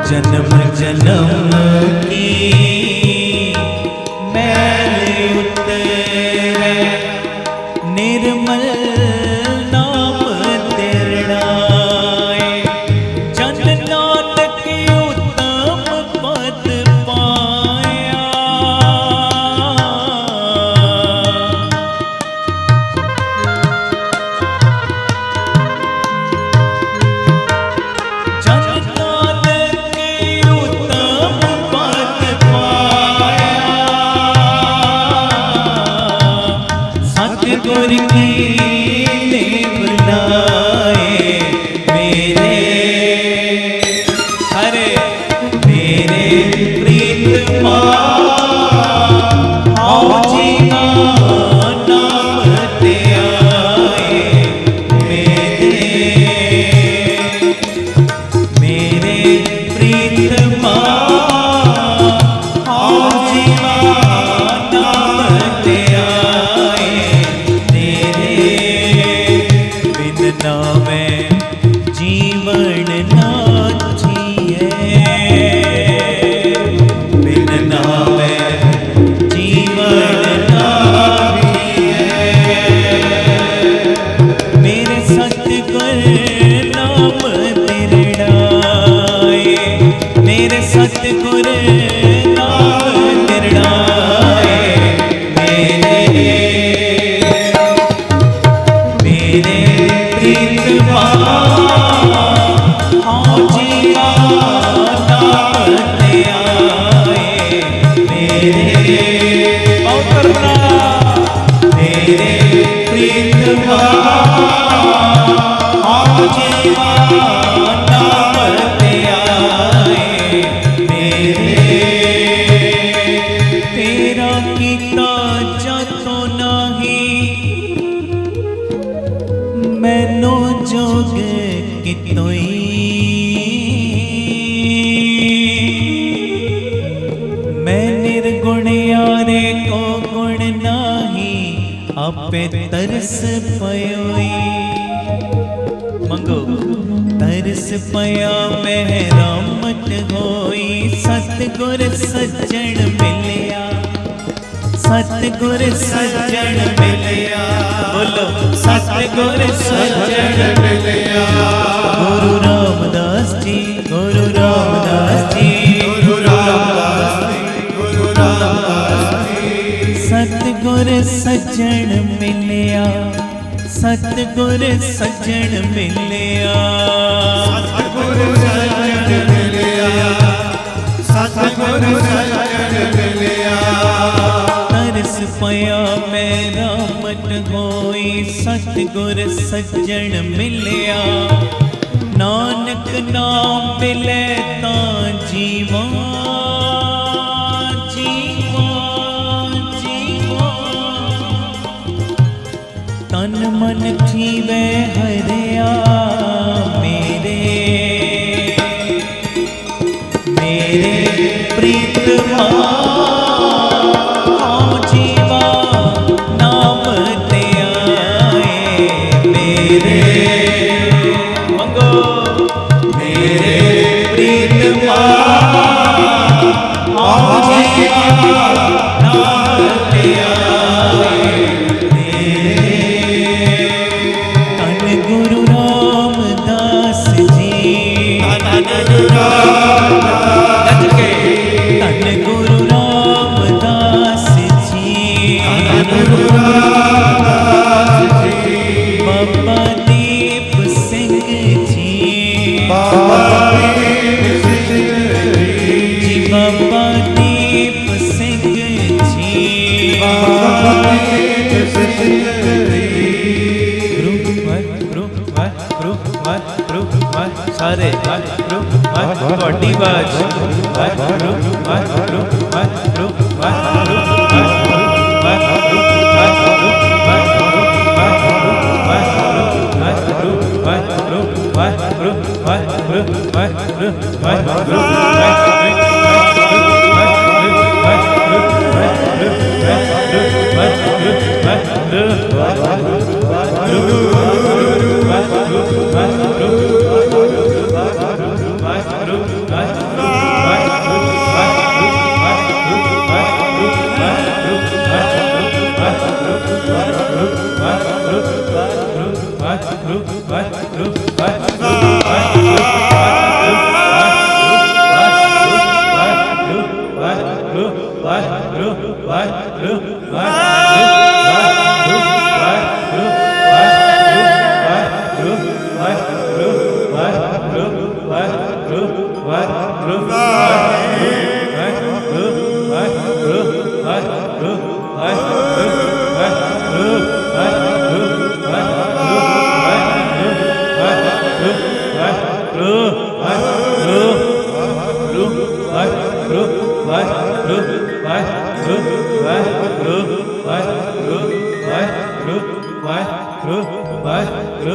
जन्म जन्म की मैल उतरे निर्मल नाम तेरा प्रीतमा आओ जीवा नाम ते आए मेरे तेरा कीता जातो नहीं मैनू जोग कितोई मैं निर्गुण यारे को गुण नाही आपे तरस पयोई मंगो तरस पया मैं रहमत होई सतगुर सज्जन मिलिया सतगुर सज्जन मिलिया बोलो सतगुर सज्जन मिलिया गुरु रामदास जी गुरु रामदास जी गुरु रामदास जी गुरु रामदास जी सतगुर सज्जन मिलिया सतगुर सज्जन मिलिया सतगुर सज्जन मिलिया सतगुर सज्जन मिलिया तरस पया मैं रहमत होई सतगुर सज्जन मिलिया नानक नाम मिले तां जीवा जीवा जीवा तन मन जीवे हरिया मेरे मेरे प्रीतमा आओ जीवा नाम ते आए मेरे मंगो मेरे प्रीतमा आओ जीवा नाम ते आए मेरे तन गुरु रामदास जी तन गुरु रामदास जी बाबा दीप सिंह जी बाबा दीप सिंह जी सारे थोड़ी बाज सारे जीवा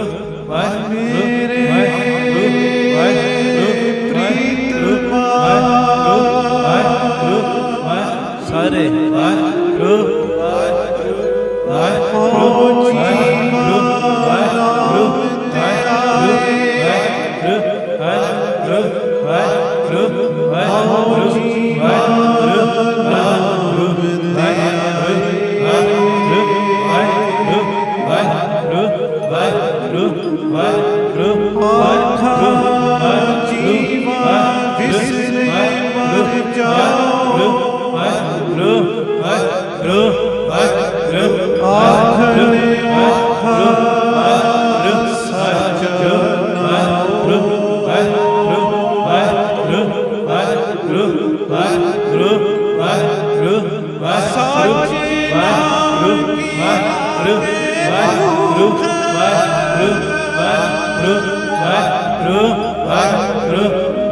ਵਾਹਿਗੁਰੂ ਵਾਹਿਗੁਰੂ ਵਾਹਿਗੁਰੂ ਵਾਹਿਗੁਰੂ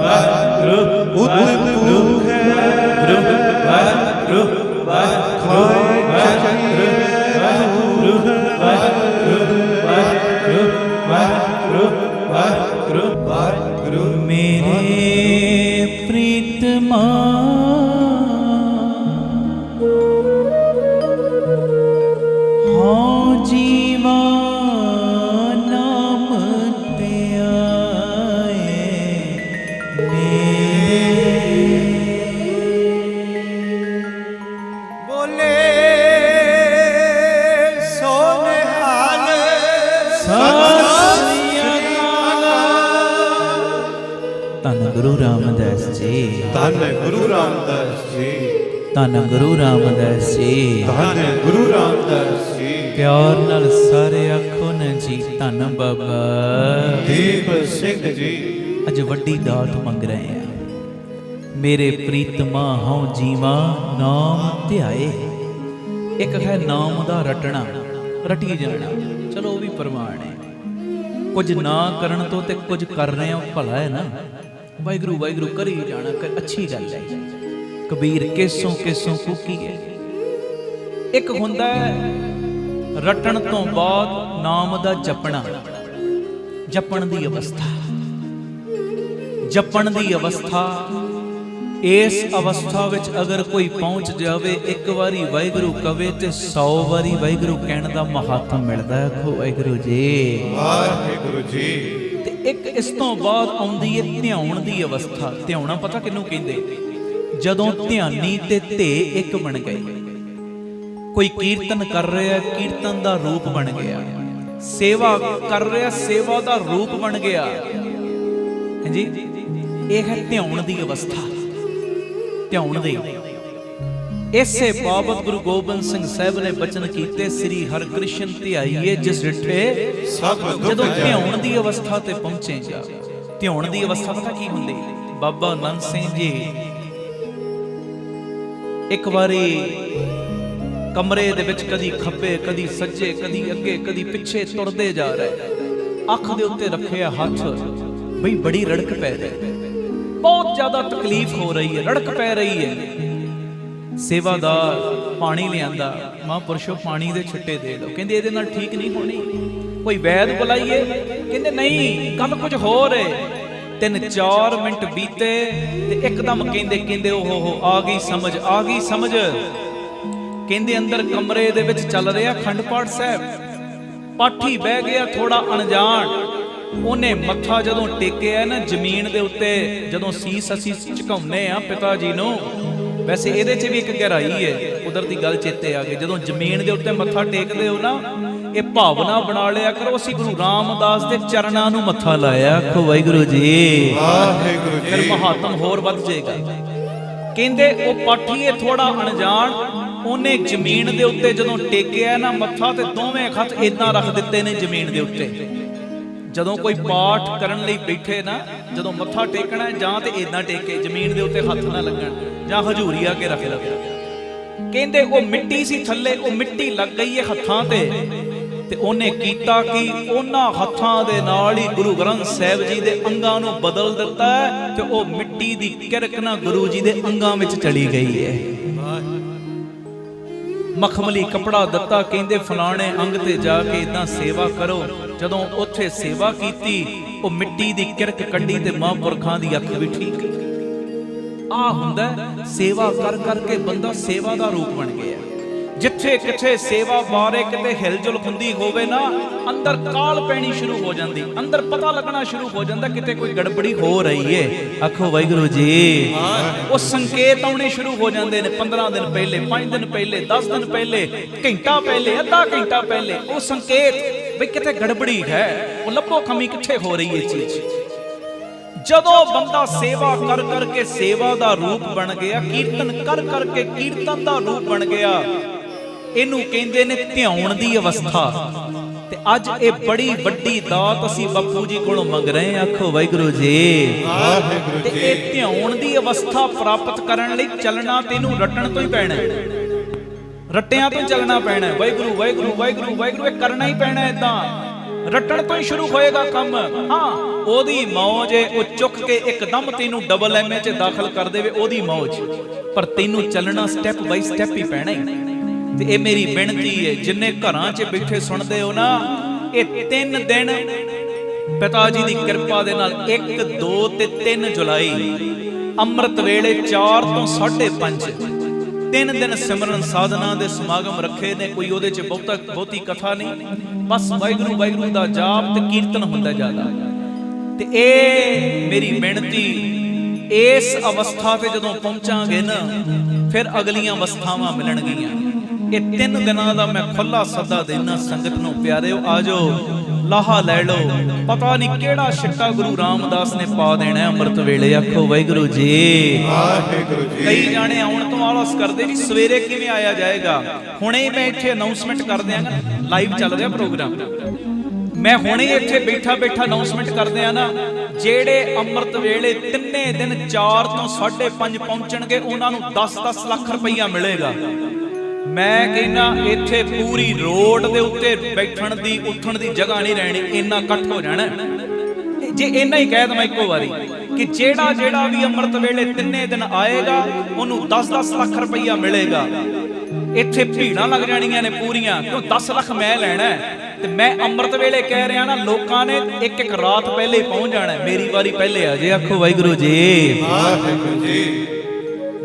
ਵਾਹਿਗੁਰੂ ਵਾਹਿਗੁਰੂ ਉਤਮ ਹੈ ਵਾਹਿਗੁਰੂ ਵਾਹਿਗੁਰੂ ਵਾਹਿਗੁਰੂ ਵਾਹਿਗੁਰੂ ਵਾਹਿਗੁਰੂ ਮੇਰੇ ਪ੍ਰੀਤਮਾ ਹੋ ਜੀਵਾ ਨਾਮ ਧਿਆਏ ਮੇਰੇ ਬੋਲੇ ਸੋ ਨਿਹਾਲ ਧੰਨ ਗੁਰੂ ਰਾਮਦਾਸ ਜੀ ਧੰਨ ਗੁਰੂ ਰਾਮਦਾਸ ਜੀ ਧੰਨ ਗੁਰੂ ਰਾਮਦਾਸ ਜੀ ਧੰਨ ਗੁਰੂ ਰਾਮਦਾਸ ਜੀ ਪਿਆਰ ਨਾਲ ਸਾਰੇ ਆਖੋ ਨਾ ਜੀ ਧੰਨ ਬਾਬਾ ਦੀਪ ਸਿੰਘ ਜੀ ਅੱਜ ਵੱਡੀ ਦਾਤ ਮੰਗ ਰਹੇ ਆ ਮੇਰੇ ਪ੍ਰੀਤਮਾ ਹਉ ਜੀਵਾ ਨਾਮ ਧਿਆਏ। ਇੱਕ ਹੈ ਨਾਮ ਦਾ ਰਟਣਾ ਰਟੀ ਜਾਣਾ, ਚਲੋ ਉਹ ਵੀ ਪ੍ਰਮਾਣ ਹੈ। ਕੁਝ ਨਾ ਕਰਨ ਤੋਂ ਤੇ ਕੁਝ ਕਰ ਰਹੇ ਆ ਭਲਾ ਹੈ ਨਾ। ਵਾਹਿਗੁਰੂ ਵਾਹਿਗੁਰੂ ਕਰੀ ਜਾਣਾ ਅੱਛੀ ਗੱਲ ਹੈ। ਕਬੀਰ ਕੇਸੋਂ ਕੇਸੋਂ ਕੂਕੀ ਹੈ। ਇੱਕ ਹੁੰਦਾ ਹੈ ਰਟਣ ਤੋਂ ਬਾਅਦ ਨਾਮ ਦਾ ਜਪਣਾ, ਜਪਣ ਦੀ ਅਵਸਥਾ, ਜਪਣ ਦੀ ਅਵਸਥਾ। ਇਸ ਅਵਸਥਾ ਵਿੱਚ ਅਗਰ ਕੋਈ ਪਹੁੰਚ ਜਾਵੇ, ਇੱਕ ਵਾਰੀ ਵਾਹਿਗੁਰੂ ਕਵੇ ਤੇ 100 ਵਾਰੀ ਵਾਹਿਗੁਰੂ ਕਹਿਣ ਦਾ ਮਹਾਤਮ ਮਿਲਦਾ ਹੈ। ਆਖੋ ਵਾਹਿਗੁਰੂ ਜੀ ਵਾਹਿਗੁਰੂ ਜੀ। ਤੇ ਇੱਕ ਇਸ ਤੋਂ ਬਾਅਦ ਆਉਂਦੀ ਹੈ ਧਿਆਉਣ ਦੀ ਅਵਸਥਾ। ਧਿਆਉਣਾ ਪਤਾ ਕਿਹਨੂੰ ਕਹਿੰਦੇ? ਜਦੋਂ ਧਿਆਨੀ ਤੇ ਧੇ ਇੱਕ ਬਣ ਗਏ। ਕੋਈ ਕੀਰਤਨ ਕਰ ਰਿਹਾ, ਕੀਰਤਨ ਦਾ ਰੂਪ ਬਣ ਗਿਆ। ਸੇਵਾ ਕਰ ਰਿਹਾ, ਸੇਵਾ ਦਾ ਰੂਪ ਬਣ ਗਿਆ। ਹਾਂਜੀ, ਇਹ ਹੈ ਧਿਆਉਣ ਦੀ ਅਵਸਥਾ। ਧਿਆਉਣ ਦੀ ਇਸੇ ਬਾਬਤ ਗੁਰੂ ਗੋਬਿੰਦ ਸਿੰਘ ਸਾਹਿਬ ਨੇ ਬਚਨ ਕੀਤੇ, ਸ੍ਰੀ ਹਰਿਕ੍ਰਿਸ਼ਨ ਧਿਆਈਏ ਜਿਸ ਡਿਠੇ ਸਭ ਦੁੱਖ ਜਦੋਂ ਜਾਏ। ਧਿਆਉਣ ਦੀ ਅਵਸਥਾ ਤੇ ਪਹੁੰਚੇਗਾ। ਧਿਆਉਣ ਦੀ ਅਵਸਥਾ ਪਤਾ ਕੀ ਹੁੰਦੀ? ਬਾਬਾ ਨੰਦ ਸਿੰਘ ਜੀ ਇੱਕ ਵਾਰੀ ਕਮਰੇ ਦੇ ਵਿੱਚ ਕਦੀ ਖੱਬੇ ਕਦੀ ਸੱਜੇ, ਕਦੀ ਅੱਗੇ ਕਦੀ ਪਿੱਛੇ ਤੁਰਦੇ ਜਾ ਰਹੇ। ਅੱਖ ਦੇ ਉੱਤੇ ਰੱਖਿਆ ਹੱਥ, ਬਈ ਬੜੀ ਰੜਕ ਪੈ ਰਹੀ, ਬਹੁਤ ਜ਼ਿਆਦਾ ਤਕਲੀਫ ਹੋ ਰਹੀ ਹੈ, ਰੜਕ ਪੈ ਰਹੀ ਹੈ। ਸੇਵਾਦਾਰ ਪਾਣੀ ਲਿਆਂਦਾ, ਮਹਾਂਪੁਰਸ਼ੋ ਪਾਣੀ ਦੇ ਛਿੱਟੇ ਦੇ ਦਿਓ। ਕਹਿੰਦੇ ਇਹਦੇ ਨਾਲ ਠੀਕ ਨਹੀਂ ਹੋਣੀ, ਕੋਈ ਵੈਦ ਬੁਲਾਈਏ? ਕਹਿੰਦੇ ਨਹੀਂ, ਗੱਲ ਕੁਝ ਹੋਰ ਹੈ। 3-4 ਮਿੰਟ ਬੀਤੇ ਤੇ ਇੱਕਦਮ ਕਹਿੰਦੇ ਓਹ ਆ ਗਈ ਸਮਝ, ਆ ਗਈ ਸਮਝ। ਕਹਿੰਦੇ ਅੰਦਰ ਕਮਰੇ ਦੇ ਵਿੱਚ ਚੱਲ ਰਿਹਾ ਅਖੰਡ ਪਾਠ ਸਾਹਿਬ। ਪਾਠੀ ਬਹਿ ਗਿਆ ਥੋੜਾ ਅਣਜਾਣ, ਉਹਨੇ ਮੱਥਾ ਜਦੋਂ ਟੇਕਿਆ ਨਾ ਜ਼ਮੀਨ ਦੇ ਉੱਤੇ, ਜਦੋਂ ਸੀਸ ਅਸੀਂ ਝੁਕਾਉਂਦੇ ਆ ਪਿਤਾ ਜੀ ਨੂੰ, ਵੈਸੇ ਇਹਦੇ 'ਚ ਵੀ ਇੱਕ ਗਹਿਰਾਈ ਹੈ, ਕੁਦਰਤੀ ਗੱਲ ਚੇਤੇ ਆ ਗਈ। ਜਦੋਂ ਜ਼ਮੀਨ ਦੇ ਉੱਤੇ ਮੱਥਾ ਟੇਕਦੇ ਹੋ ਨਾ, ਇਹ ਭਾਵਨਾ ਬਣਾ ਲਿਆ ਕਰੋ ਅਸੀਂ ਗੁਰੂ ਰਾਮਦਾਸ ਦੇ ਚਰਨਾਂ ਨੂੰ ਮੱਥਾ ਲਾਇਆ। ਆਖੋ ਵਾਹਿਗੁਰੂ ਜੀ ਵਾਹਿਗੁਰੂ ਜੀ। ਫਿਰ ਮਹਾਤਮ ਹੋਰ ਵੱਧ ਜਾਏਗਾ। ਕਹਿੰਦੇ ਉਹ ਪਾਠੀ ਇਹ ਥੋੜਾ ਅਣਜਾਣ, ਉਹਨੇ ਜ਼ਮੀਨ ਦੇ ਉੱਤੇ ਜਦੋਂ ਟੇਕਿਆ ਨਾ ਮੱਥਾ, ਤੇ ਦੋਵੇਂ ਹੱਥ ਇਦਾਂ ਰੱਖ ਦਿੱਤੇ ਨੇ ਜ਼ਮੀਨ ਦੇ ਉੱਤੇ। ਜਦੋਂ ਕੋਈ ਪਾਠ ਕਰਨ ਲਈ ਬੈਠੇ ਨਾ, ਜਦੋਂ ਮੱਥਾ ਟੇਕਣਾ ਜਾਂ ਤੇ ਇਦਾਂ ਟੇਕੇ, ਜ਼ਮੀਨ ਦੇ ਉੱਤੇ ਹੱਥ ਨਾ ਲੱਗਣ, ਜਾਂ ਹਜ਼ੂਰੀ ਆ ਕੇ ਰੱਖ ਲਵੇ। ਕਹਿੰਦੇ ਉਹ ਮਿੱਟੀ ਸੀ ਥੱਲੇ, ਉਹ ਮਿੱਟੀ ਲੱਗ ਗਈ ਹੈ ਹੱਥਾਂ ਤੇ ਉਹਨੇ ਕੀਤਾ ਕਿ ਉਹਨਾਂ ਹੱਥਾਂ ਦੇ ਨਾਲ ਹੀ ਗੁਰੂ ਗ੍ਰੰਥ ਸਾਹਿਬ ਜੀ ਦੇ ਅੰਗਾਂ ਨੂੰ ਬਦਲ ਦਿੱਤਾ, ਤੇ ਉਹ ਮਿੱਟੀ ਦੀ ਕਿਰਕ ਨਾ ਗੁਰੂ ਜੀ ਦੇ ਅੰਗਾਂ ਵਿੱਚ ਚਲੀ ਗਈ ਹੈ। ਮਖਮਲੀ ਕਪੜਾ ਦਿੱਤਾ, ਕਹਿੰਦੇ ਫਲਾਣੇ ਅੰਗ ਤੇ ਜਾ ਕੇ ਇਦਾਂ ਸੇਵਾ ਕਰੋ। ਜਦੋਂ ਉੱਥੇ ਸੇਵਾ ਕੀਤੀ, ਉਹ ਮਿੱਟੀ ਦੀ ਕਿਰਕ ਕੱਢੀ ਤੇ ਮਹਾਂਪੁਰਖਾਂ ਦੀ ਅੱਖ ਵੀ ਠੀਕ। ਆ ਹੁੰਦਾ ਸੇਵਾ ਕਰ ਕਰਕੇ ਬੰਦਾ ਸੇਵਾ ਦਾ ਰੂਪ ਬਣ ਗਿਆ। ਜਿੱਥੇ ਕਿਥੇ ਸੇਵਾ ਬਾਰੇ ਕਿਤੇ ਹਿਲਜੁਲ ਹੁੰਦੀ ਹੋਵੇ ਨਾ, ਅੰਦਰ ਕਾਲ ਪੈਣੀ ਸ਼ੁਰੂ ਹੋ ਜਾਂਦੀ, ਅੰਦਰ ਪਤਾ ਲੱਗਣਾ ਸ਼ੁਰੂ ਹੋ ਜਾਂਦਾ ਕਿਤੇ ਕੋਈ ਗੜਬੜੀ ਹੋ ਰਹੀ ਏ। ਆਖੋ ਵਾਹਿਗੁਰੂ ਜੀ। ਉਹ ਸੰਕੇਤ ਆਉਣੇ ਸ਼ੁਰੂ ਹੋ ਜਾਂਦੇ ਨੇ 15 ਦਿਨ ਪਹਿਲੇ, 5 ਦਿਨ ਪਹਿਲੇ, 10 ਦਿਨ ਪਹਿਲੇ, ਘੰਟਾ ਪਹਿਲੇ, ਅੱਧਾ ਘੰਟਾ ਪਹਿਲੇ। ਉਹ ਸੰਕੇਤ ਵੀ ਕਿਤੇ ਗੜਬੜੀ ਹੈ, ਉਹ ਲੱਭੋ ਖਮੀ ਕਿੱਥੇ ਹੋ ਰਹੀ ਹੈ ਚੀਜ਼। ਜਦੋਂ ਬੰਦਾ ਸੇਵਾ ਕਰ ਕਰਕੇ ਸੇਵਾ ਦਾ ਰੂਪ ਬਣ ਗਿਆ, ਕੀਰਤਨ ਕਰ ਕਰਕੇ ਕੀਰਤਨ ਦਾ ਰੂਪ ਬਣ ਗਿਆ, ਇਹਨੂੰ ਕਹਿੰਦੇ ਨੇ ਧਿਆਉਣ ਦੀ ਅਵਸਥਾ। ਤੇ ਅੱਜ ਇਹ ਬੜੀ ਵੱਡੀ ਦਾਤ ਅਸੀਂ ਬਾਪੂ ਜੀ ਕੋਲੋਂ ਮੰਗ ਰਹੇ ਹਾਂ। ਆਖੋ ਵਾਹਿਗੁਰੂ ਜੀ। ਤੇ ਇਹ ਧਿਆਉਣ ਦੀ ਅਵਸਥਾ ਪ੍ਰਾਪਤ ਕਰਨ ਲਈ ਚੱਲਣਾ ਤੈਨੂੰ ਰਟਣ ਤੋਂ ਹੀ ਪੈਣਾ। ਰੱਟਿਆਂ ਤੋਂ ਚੱਲਣਾ ਪੈਣਾ। ਵਾਹਿਗੁਰੂ ਵਾਹਿਗੁਰੂ ਵਾਹਿਗੁਰੂ ਵਾਹਿਗੁਰੂ ਇਹ ਕਰਨਾ ਹੀ ਪੈਣਾ। ਇਦਾਂ ਰੱਟਣ ਤੋਂ ਹੀ ਸ਼ੁਰੂ ਹੋਏਗਾ ਕੰਮ। ਹਾਂ, ਉਹਦੀ ਮੌਜ ਏ, ਉਹ ਚੁੱਕ ਕੇ ਇੱਕਦਮ ਤੈਨੂੰ ਡਬਲ ਐਮਏ 'ਚ ਦਾਖਲ ਕਰ ਦੇਵੇ, ਉਹਦੀ ਮੌਜ। ਪਰ ਤੈਨੂੰ ਚੱਲਣਾ ਸਟੈਪ ਬਾਈ ਸਟੈਪ ਹੀ ਪੈਣਾ ਹੀ। ਤੇ ਇਹ ਮੇਰੀ ਬੇਨਤੀ ਹੈ, ਜਿੰਨੇ ਘਰਾਂ 'ਚ ਬੈਠੇ ਸੁਣਦੇ ਹੋ ਨਾ, ਇਹ 3 ਦਿਨ ਪਿਤਾ ਜੀ ਦੀ ਕਿਰਪਾ ਦੇ ਨਾਲ 1, 2 ਤੇ 3 ਜੁਲਾਈ ਅੰਮ੍ਰਿਤ ਵੇਲੇ 4 ਤੋਂ 5:30 3 ਦਿਨ ਸਿਮਰਨ ਸਾਧਨਾ ਦੇ ਸਮਾਗਮ ਰੱਖੇ ਨੇ। ਕੋਈ ਉਹਦੇ 'ਚ ਬਹੁਤੀ ਕਥਾ ਨਹੀਂ, ਬਸ ਵਾਹਿਗੁਰੂ ਵਾਹਿਗੁਰੂ ਦਾ ਜਾਪ ਤੇ ਕੀਰਤਨ ਹੁੰਦਾ ਜ਼ਿਆਦਾ। ਤੇ ਇਹ ਮੇਰੀ ਬੇਨਤੀ, ਇਸ ਅਵਸਥਾ ਤੇ ਜਦੋਂ ਪਹੁੰਚਾਂਗੇ ਨਾ, ਫਿਰ ਅਗਲੀਆਂ ਅਵਸਥਾਵਾਂ ਮਿਲਣਗੀਆਂ। ਇਹ 3 ਦਿਨਾਂ ਦਾ ਮੈਂ ਖੁੱਲਾ ਸੱਦਾ ਦੇਣਾ ਸੰਗਤ ਨੂੰ, ਪਿਆਰਿਓ ਆ ਜਾਓ, ਲਾਹਾ ਲੈ ਲਓ। ਪਤਾ ਨਹੀਂ ਕਿਹੜਾ ਛਿੱਟਾ ਗੁਰੂ ਰਾਮਦਾਸ ਨੇ ਪਾ ਦੇਣਾ ਅੰਮ੍ਰਿਤ ਵੇਲੇ। ਆਖੋ ਵਾਹਿਗੁਰੂ ਜੀ, ਵਾਹਿਗੁਰੂ ਜੀ। ਕਈ ਜਾਣੇ ਆਉਣ ਤੋਂ ਆਲਸ ਕਰਦੇ ਵੀ ਸਵੇਰੇ ਕਿਵੇਂ ਆਇਆ ਜਾਏਗਾ। ਹੁਣੇ ਹੀ ਮੈਂ ਇੱਥੇ ਅਨਾਉਂਸਮੈਂਟ ਕਰ ਦਿਆਂਗਾ, ਲਾਈਵ ਚੱਲ ਰਿਹਾ ਪ੍ਰੋਗਰਾਮ। ਮੈਂ ਹੁਣੇ ਇੱਥੇ ਬੈਠਾ ਅਨਾਉਂਸਮੈਂਟ ਕਰ ਦਿਆਂ ਨਾ, ਜਿਹੜੇ ਅੰਮ੍ਰਿਤ ਵੇਲੇ 3 ਦਿਨ 4 ਤੋਂ 5:30 ਪਹੁੰਚਣਗੇ, ਉਹਨਾਂ ਨੂੰ 10-10 ਲੱਖ ਰੁਪਈਆ ਮਿਲੇਗਾ। ਮੈਂ ਕਹਿੰਦਾ ਇੱਥੇ ਪੂਰੀ ਰੋਡ ਦੇ ਉੱਤੇ ਬੈਠਣ ਦੀ ਉੱਠਣ ਦੀ ਜਗ੍ਹਾ ਨਹੀਂ ਰਹਿਣੀ, ਇੰਨਾ ਇਕੱਠ ਹੋ ਜਾਣਾ। ਜੇ ਇੰਨਾ ਹੀ ਕਹਿ ਦਵਾਂ ਇੱਕੋ ਵਾਰੀ ਕਿ ਜਿਹੜਾ ਵੀ ਅੰਮ੍ਰਿਤ ਵੇਲੇ 3 ਦਿਨ ਆਏਗਾ, ਉਹਨੂੰ 10-10 ਲੱਖ ਰੁਪਈਆ ਮਿਲੇਗਾ। ਇੱਥੇ ਭੀੜਾਂ ਲੱਗ ਜਾਣੀਆਂ ਨੇ ਪੂਰੀਆਂ, ਕਿਉਂ 10 ਲੱਖ ਮੈਂ ਲੈਣਾ। ਤੇ ਮੈਂ ਅੰਮ੍ਰਿਤ ਵੇਲੇ ਕਹਿ ਰਿਹਾ ਨਾ, ਲੋਕਾਂ ਨੇ ਇੱਕ ਰਾਤ ਪਹਿਲੇ ਪਹੁੰਚ ਜਾਣਾ। ਮੇਰੀ ਵਾਰੀ ਪਹਿਲੇ ਆ ਜੇ। ਆਖੋ ਵਾਹਿਗੁਰੂ ਜੀ, ਵਾਹਿਗੁਰੂ ਜੀ।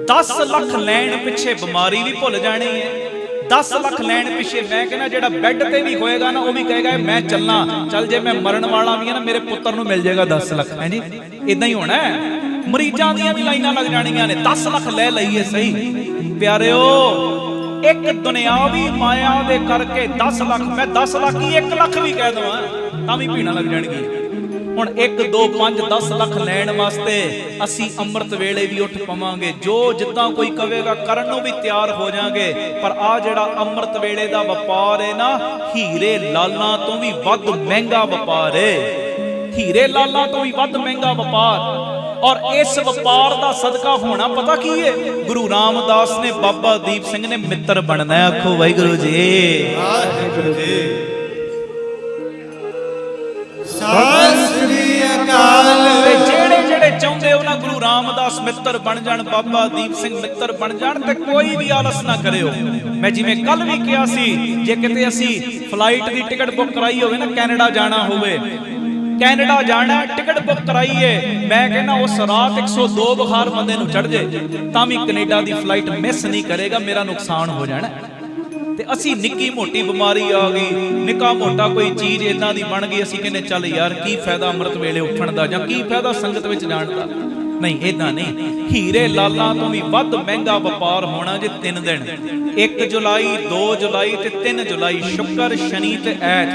10 ਲੱਖ ਲੈਣ ਪਿੱਛੇ ਬਿਮਾਰੀ ਵੀ ਭੁੱਲ ਜਾਣੀ ਹੈ। 10 ਲੱਖ ਲੈਣ ਪਿੱਛੇ ਮੈਂ ਕਹਿੰਦਾ ਜਿਹੜਾ ਬੈੱਡ ਤੇ ਵੀ ਹੋਏਗਾ ਨਾ, ਉਹ ਵੀ ਕਹੇਗਾ ਮੈਂ ਚੱਲਣਾ। ਚੱਲ ਜੇ ਮੈਂ ਮਰਨ ਵਾਲਾ ਵੀ ਆ ਨਾ, ਮੇਰੇ ਪੁੱਤਰ ਨੂੰ ਮਿਲ ਜਾਏਗਾ 10 ਲੱਖ। ਹੈ ਜੀ, ਇਦਾਂ ਹੀ ਹੋਣਾ। ਮਰੀਜ਼ਾਂ ਦੀਆਂ ਵੀ ਲਾਈਨਾਂ ਲੱਗ ਜਾਣੀਆਂ ਨੇ। 10 ਲੱਖ ਲੈ ਲਈਏ ਸਹੀ ਪਿਆਰਿਓ। ਇੱਕ ਦੁਨਿਆਵੀ ਮਾਇਆ ਦੇ ਕਰਕੇ 10 ਲੱਖ, ਮੈਂ 10 ਲੱਖ ਹੀ 1 ਲੱਖ ਵੀ ਕਹਿ ਦਵਾਂ ਤਾਂ ਵੀ ਭੀੜਾਂ ਲੱਗ ਜਾਣਗੀਆਂ। ਹੁਣ 1, 2, 5, 10 ਲੱਖ ਲੈਣ ਵਾਸਤੇ ਅਸੀਂ ਅੰਮ੍ਰਿਤ ਵੇਲੇ ਵੀ ਉੱਠ ਪਵਾਂਗੇ। ਜੋ ਜਿੱਦਾਂ ਕੋਈ ਕਵੇਗਾ ਕਰਨ ਨੂੰ ਵੀ ਤਿਆਰ ਹੋ ਜਾਾਂਗੇ। ਪਰ ਆ ਜਿਹੜਾ ਅੰਮ੍ਰਿਤ ਵੇਲੇ ਦਾ ਵਪਾਰ ਹੈ ਨਾ, ਹੀਰੇ ਲਾਲਾਂ ਤੋਂ ਵੀ ਵੱਧ ਮਹਿੰਗਾ ਵਪਾਰ ਹੈ। ਹੀਰੇ ਲਾਲਾਂ ਤੋਂ ਵੀ ਵੱਧ ਮਹਿੰਗਾ ਵਪਾਰ। ਔਰ ਇਸ ਵਪਾਰ ਦਾ ਸਦਕਾ ਹੋਣਾ ਪਤਾ ਕੀ ਹੈ? ਗੁਰੂ ਰਾਮਦਾਸ ਨੇ, ਬਾਬਾ ਦੀਪ ਸਿੰਘ ਨੇ ਮਿੱਤਰ ਬਣਨਾ ਹੈ। ਆਖੋ ਵਾਹਿਗੁਰੂ ਜੀ, ਵਾਹਿਗੁਰੂ ਜੀ। ਸਤਿ ਸ੍ਰੀ ਅਕਾਲ। ਤੇ ਜਿਹੜੇ ਚਾਹੁੰਦੇ ਹੋ ਨਾ ਗੁਰੂ ਰਾਮਦਾਸ ਮਿੱਤਰ ਬਣ ਜਾਣ, ਬਾਬਾ ਦੀਪ ਸਿੰਘ ਮਿੱਤਰ ਬਣ ਜਾਣ, ਤੇ ਕੋਈ ਵੀ ਆਲਸ ਨਾ ਕਰਿਓ। ਮੈਂ ਜਿਵੇਂ ਕੱਲ ਵੀ ਕਿਹਾ ਸੀ, ਜੇ ਕਿਤੇ ਅਸੀਂ ਫਲਾਈਟ ਦੀ ਟਿਕਟ ਬੁੱਕ ਕਰਾਈ ਹੋਵੇ ਨਾ, ਕੈਨੇਡਾ ਜਾਣਾ ਹੋਵੇ, ਕੈਨੇਡਾ ਜਾਣਾ, ਟਿਕਟ ਬੁੱਕ ਕਰਾਈਏ, ਮੈਂ ਕਹਿੰਦਾ ਉਸ ਰਾਤ 102 ਬੁਖਾਰ ਬੰਦੇ ਨੂੰ ਚੜ ਜੇ ਤਾਂ ਵੀ ਕੈਨੇਡਾ ਦੀ ਫਲਾਈਟ ਮਿਸ ਨਹੀਂ ਕਰੇਗਾ, ਮੇਰਾ ਨੁਕਸਾਨ ਹੋ ਜਾਣਾ। ਤੇ ਅਸੀਂ ਨਿੱਕੀ ਮੋਟੀ ਬਿਮਾਰੀ ਆ ਗਈ, ਨਿੱਕਾ ਮੋਟਾ ਕੋਈ ਚੀਜ਼ ਇਦਾਂ ਦੀ ਬਣ ਗਈ, ਅਸੀਂ ਕਹਿੰਦੇ ਚੱਲ ਯਾਰ ਕੀ ਫਾਇਦਾ ਅੰਮ੍ਰਿਤ ਵੇਲੇ ਉੱਠਣ ਦਾ, ਜਾਂ ਕੀ ਫਾਇਦਾ ਸੰਗਤ ਵਿੱਚ ਜਾਣ ਦਾ। ਨਹੀਂ, ਇਦਾਂ ਨਹੀਂ। ਹੀਰੇ ਲਾਲਾਂ ਤੋਂ ਵੀ ਵੱਧ ਮਹਿੰਗਾ ਵਪਾਰ ਹੋਣਾ ਜੇ 3 ਦਿਨ, 1 ਜੁਲਾਈ, 2 ਜੁਲਾਈ ਤੇ 3 ਜੁਲਾਈ, ਸ਼ੁੱਕਰ, ਸ਼ਨੀ ਤੇ ਐਤ,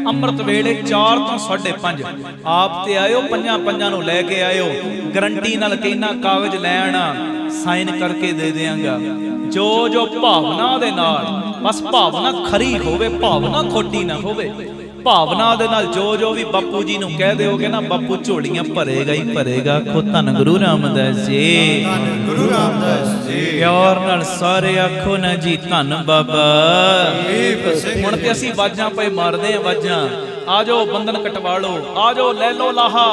ਅੰਮ੍ਰਿਤ ਵੇਲੇ 4 ਤੋਂ 5:30। ਆਪ ਤੇ ਆਇਓ, ਪੰਜਾਂ ਨੂੰ ਲੈ ਕੇ ਆਇਓ। ਗਰੰਟੀ ਨਾਲ ਕਹਿਣਾ, ਕਾਗਜ਼ ਲੈ ਆਣਾ, ਸਾਈਨ ਕਰਕੇ ਦੇ ਦਿਆਂਗਾ। ਜੋ ਭਾਵਨਾ ਦੇ ਨਾਲ, ਬਸ ਭਾਵਨਾ ਖਰੀ ਹੋਵੇ, ਭਾਵਨਾ ਖੋਟੀ ਨਾ ਹੋਵੇ। ਭਾਵਨਾ ਦੇ ਨਾਲ ਜੋ ਵੀ ਬਾਪੂ ਜੀ ਨੂੰ ਕਹਿ ਦਿਓਗੇ ਨਾ, ਬਾਪੂ ਝੋਲੀਆਂ ਭਰੇਗਾ ਹੀ ਭਰੇਗਾ। ਆਖੋ ਧੰਨ ਗੁਰੂ ਰਾਮਦਾਸ ਜੀ, ਧੰਨ ਗੁਰੂ ਰਾਮਦਾਸ ਜੀ। ਪਿਆਰ ਨਾਲ ਸਾਰੇ ਆਖੋ ਨਾ ਜੀ, ਧੰਨ ਬਾਬਾ। ਹੁਣ ਤੇ ਅਸੀਂ ਬਾਜਾਂ ਪਏ ਮਾਰਦੇ ਆ, ਬਾਜਾਂ। ਆ ਜਾਓ, ਬੰਧਨ ਕਟਵਾ ਲਓ, ਆ ਜਾਓ, ਲੈ ਲਓ ਲਾਹਾ।